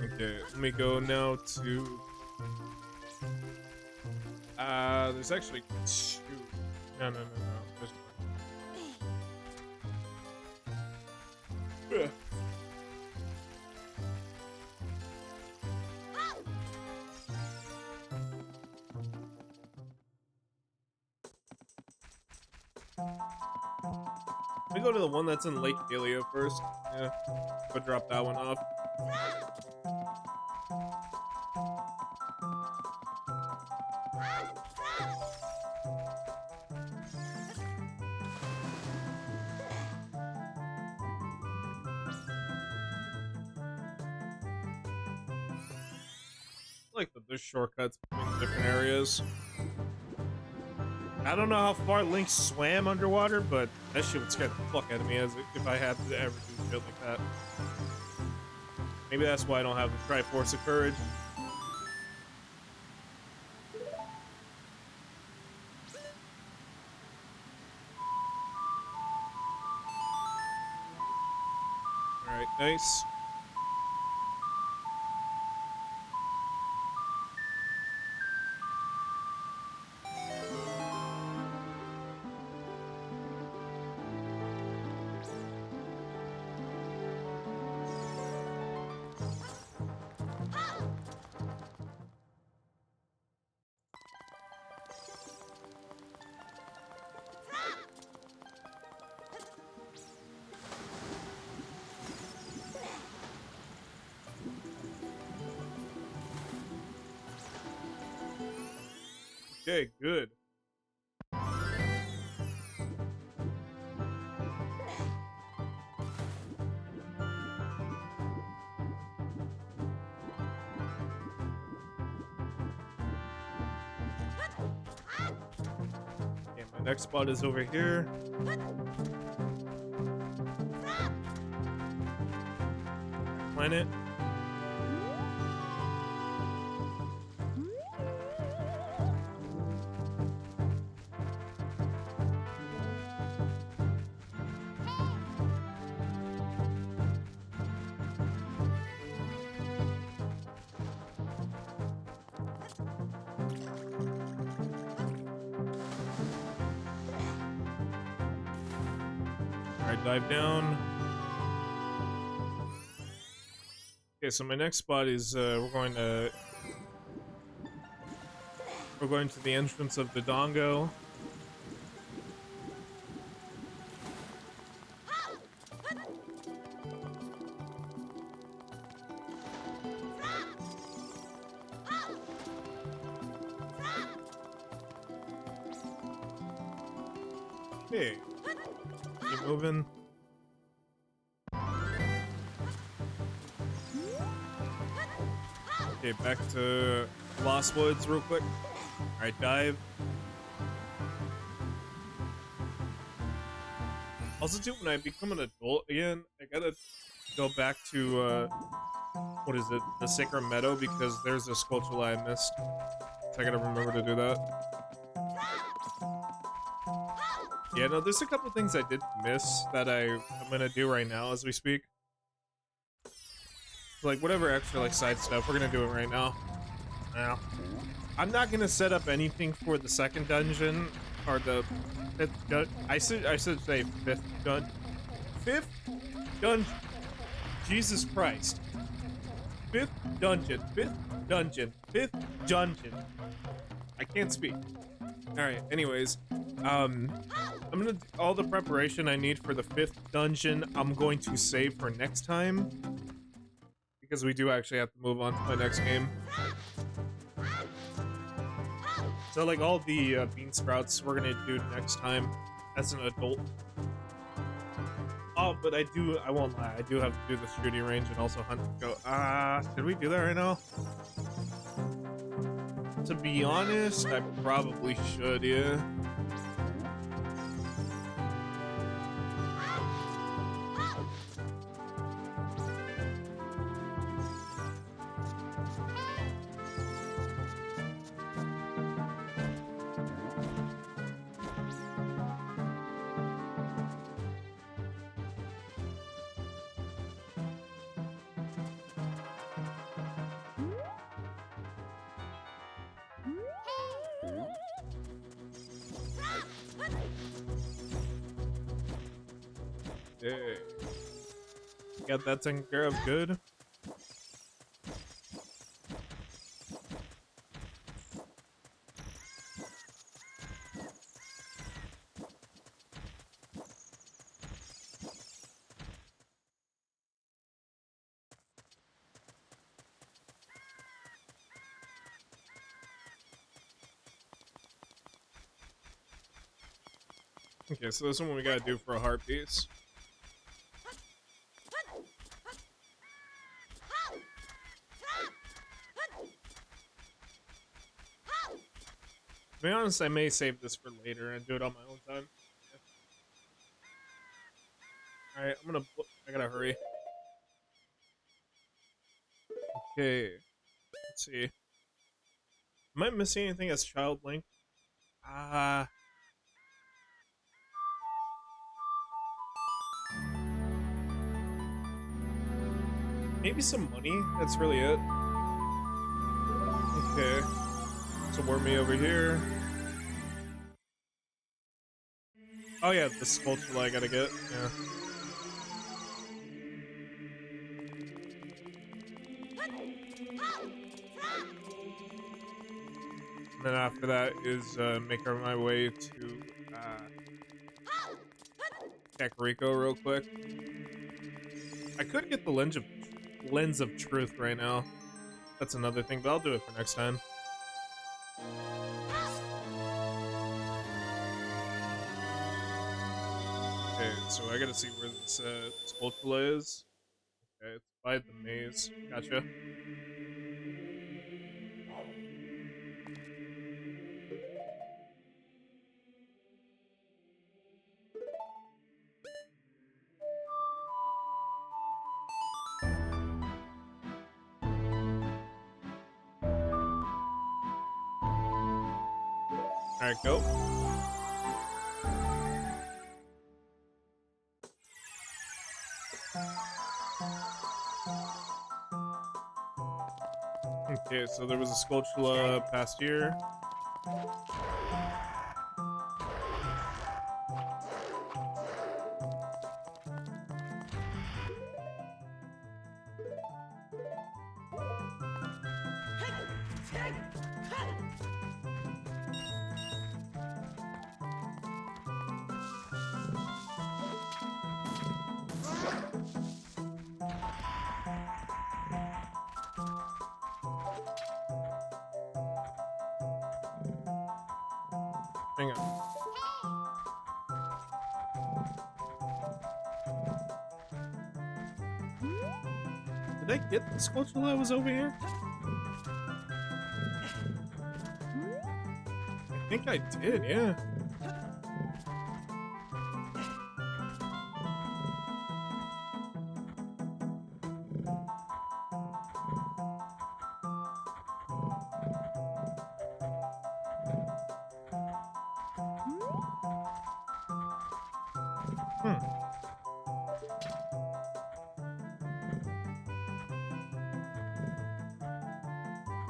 Okay, let me go now to... there's actually two. No. There's one. Ugh. Let me go to the one that's in Lake Halio first. Yeah, go drop that one off. Like that there's shortcuts between different areas. I don't know how far Link swam underwater, but that shit would scare the fuck out of me if I had to ever do shit like that. Maybe that's why I don't have the Triforce of Courage. Alright, nice. Okay, good. Okay, my next spot is over here. Planet. Alright, dive down. Okay, so my next spot is we're going to the entrance of the Dongo. Okay. Keep moving. Okay, back to Lost Woods real quick. Alright, dive. Also, too, when I become an adult again, I gotta go back to, what is it? The Sacred Meadow, because there's a Skulltula I missed. So I gotta remember to do that. Yeah, no, there's a couple things I did miss that I'm gonna do right now as we speak. Like, whatever extra, like, side stuff, we're gonna do it right now. Now, I'm not gonna set up anything for the second dungeon, or the fifth I should say fifth dungeon. Jesus Christ. Fifth dungeon. Fifth dungeon. Fifth dungeon. I can't speak. Alright, anyways. I'm gonna do all the preparation I need for the fifth dungeon. I'm going to save for next time. Because we do actually have to move on to my next game. So, like, all the bean sprouts we're gonna do next time as an adult. Oh, but I won't lie, I do have to do the shooting range and also hunt and go. Should we do that right now? To be honest, I probably should, yeah. Hey. Got that taken care of good. Okay, so this is what we gotta do for a heart piece. To be honest, I may save this for later and do it on my own time. Yeah. Alright, I gotta hurry. Okay. Let's see. Am I missing anything as Child Link? Maybe some money? That's really it. Okay. So warp me over here. Oh yeah, the sculpture I gotta get. Yeah. And then after that is make my way to Kakariko real quick. I could get the lens of truth right now. That's another thing, but I'll do it for next time. Okay, so I gotta see where this Skulltula is. Okay, it's by the maze. Gotcha. Alright, go. Okay, so there was a Skulltula past here. Hang on. Did I get the Skulltula that was over here? I think I did, yeah.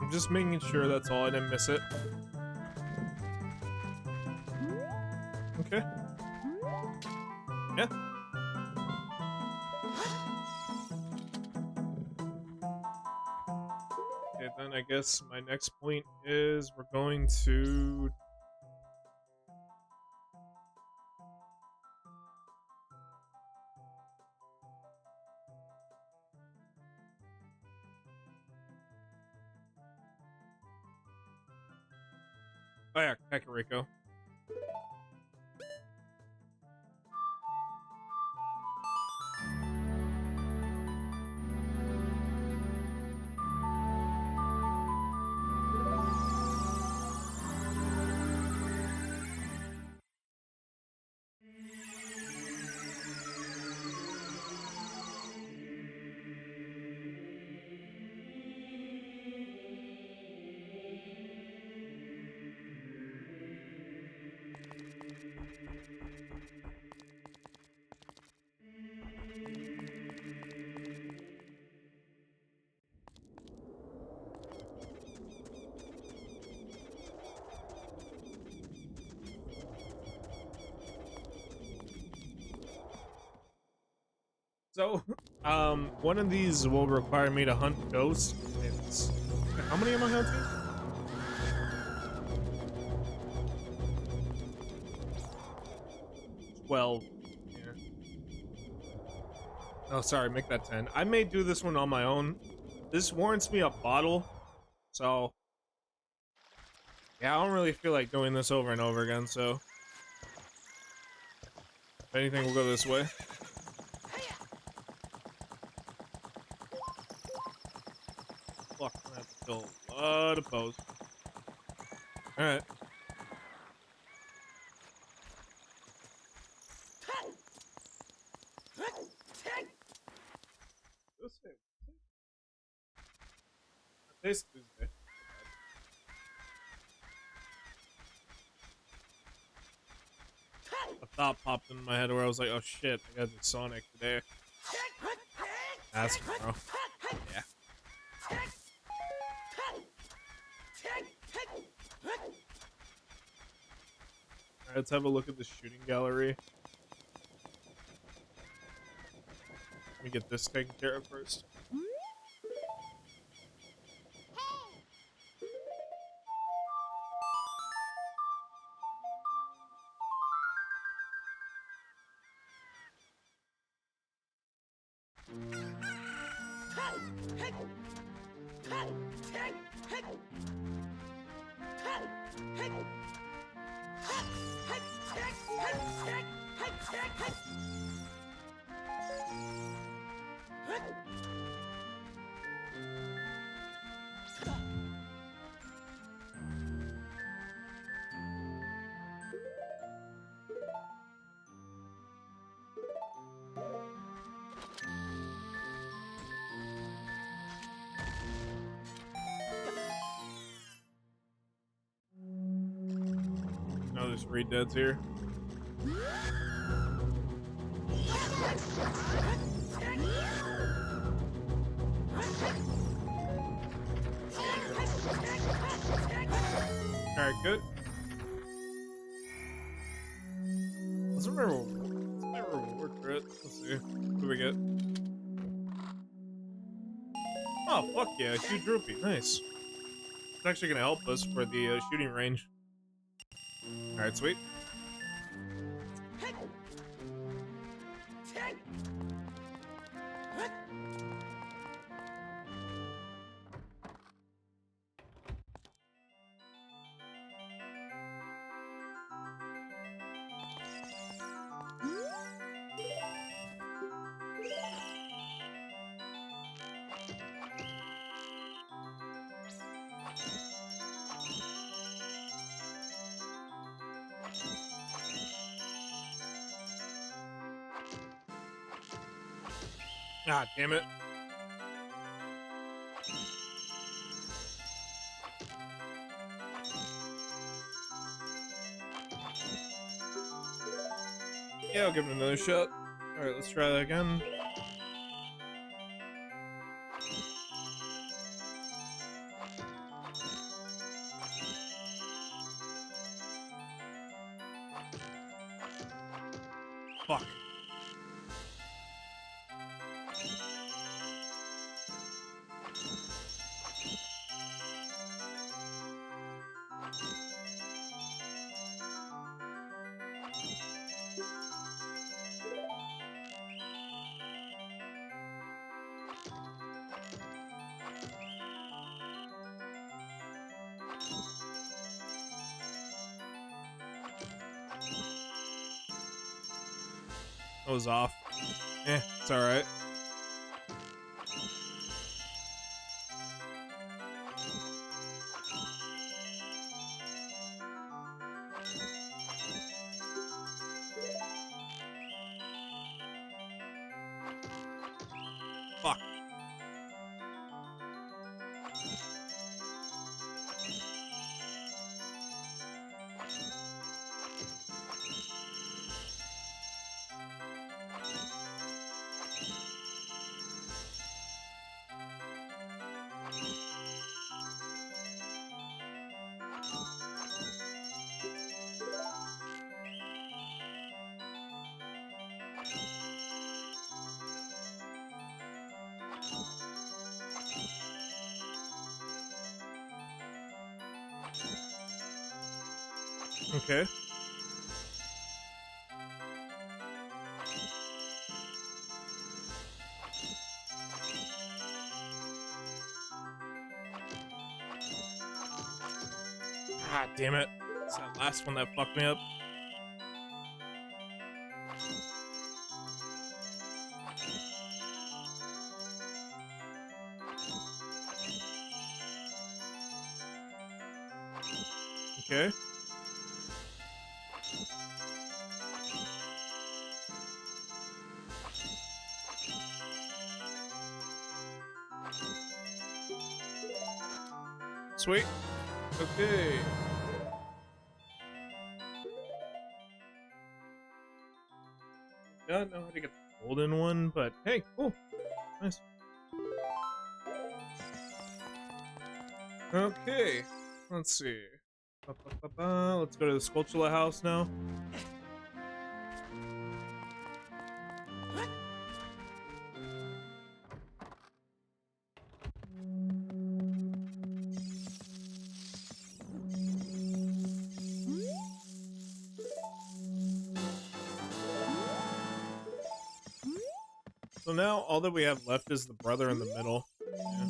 I'm just making sure that's all, I didn't miss it. Okay. Yeah. Alright, then I guess my next point is we're going to... Oh yeah, Kakariko. So, one of these will require me to hunt ghosts. It's... How many am I hunting? 12. Yeah. Oh, sorry, make that 10. I may do this one on my own. This warrants me a bottle, so... Yeah, I don't really feel like doing this over and over again, so... If anything, we'll go this way. Fuck, I have to kill a lot of foes. Alright. This Tuesday. A thought popped into my head where I was like, oh shit, I gotta do Sonic today. That's bro. Yeah. Alright, let's have a look at the shooting gallery. Let me get this taken care of first. Oh, there's 3 deads here. Alright, good. Let's remember what's my reward for it. Let's see. What do we get? Oh, fuck yeah, a huge rupee. Nice. It's actually gonna help us for the shooting range. Alright, sweet. Ah, damn it. Yeah, I'll give it another shot. Alright, let's try that again. Fuck. I was off. It's alright. Fuck. Okay. Ah, damn it. It's that last one that fucked me up. Okay. Sweet. Okay. Don't know how to get the golden one, but hey, cool. Nice. Okay. Let's see. Let's go to the Sculptula house now. So now all that we have left is the brother in the middle. Yeah.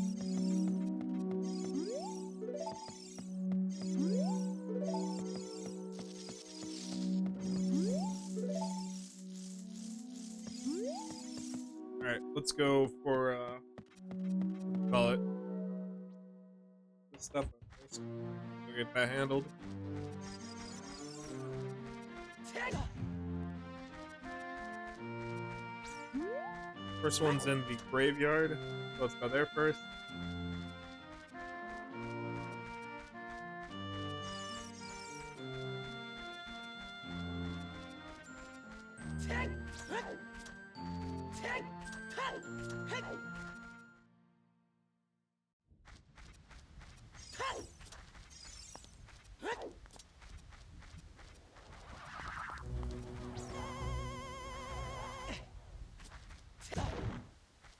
Alright, let's go for call it this stuff. We'll get that handled. First one's in the graveyard. So let's go there first.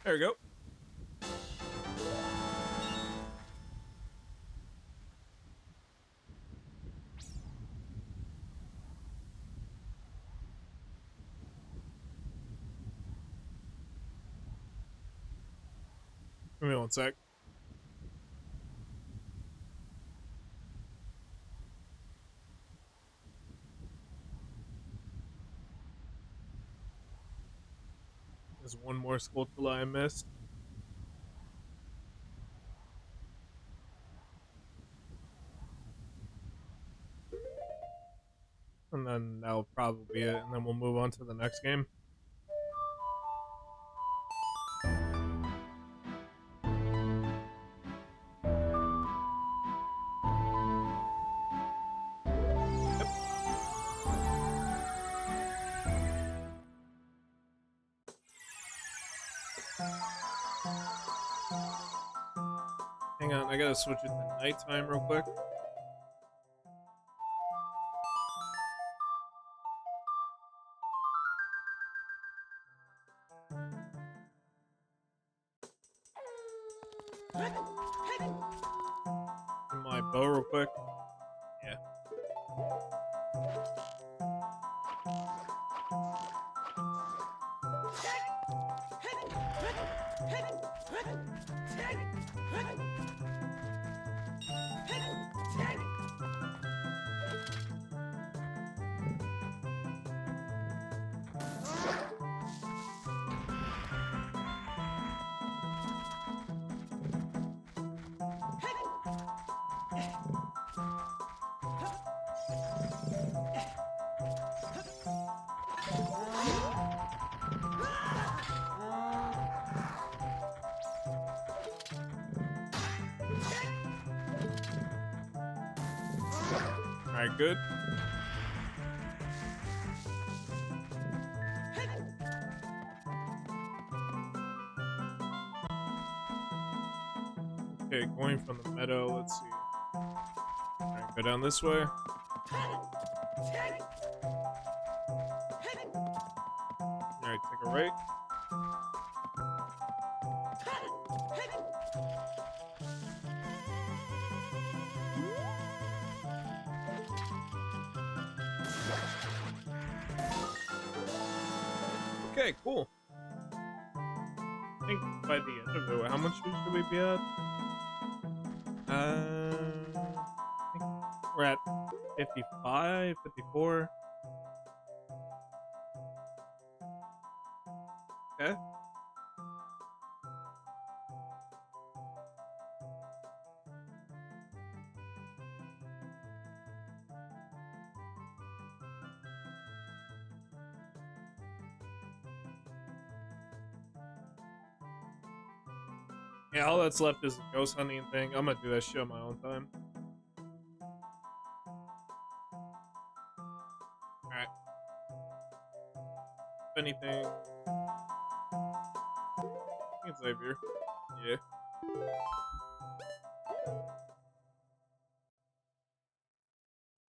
There we go. Give me one sec. There's one more Skulltula I missed. And then that'll probably be it, and then we'll move on to the next game. Hang on, I gotta switch it to nighttime real quick. And my bow real quick. Yeah. Alright, good. Okay, going from the meadow, let's see. Alright, go down this way. Alright, take a right. Okay, cool. I think by the end of it, how much should we be at? I think we're at 55, 54. Okay. Yeah, all that's left is the ghost hunting thing. I'm gonna do that shit on my own time. Alright. If anything, I think it's over here. Yeah.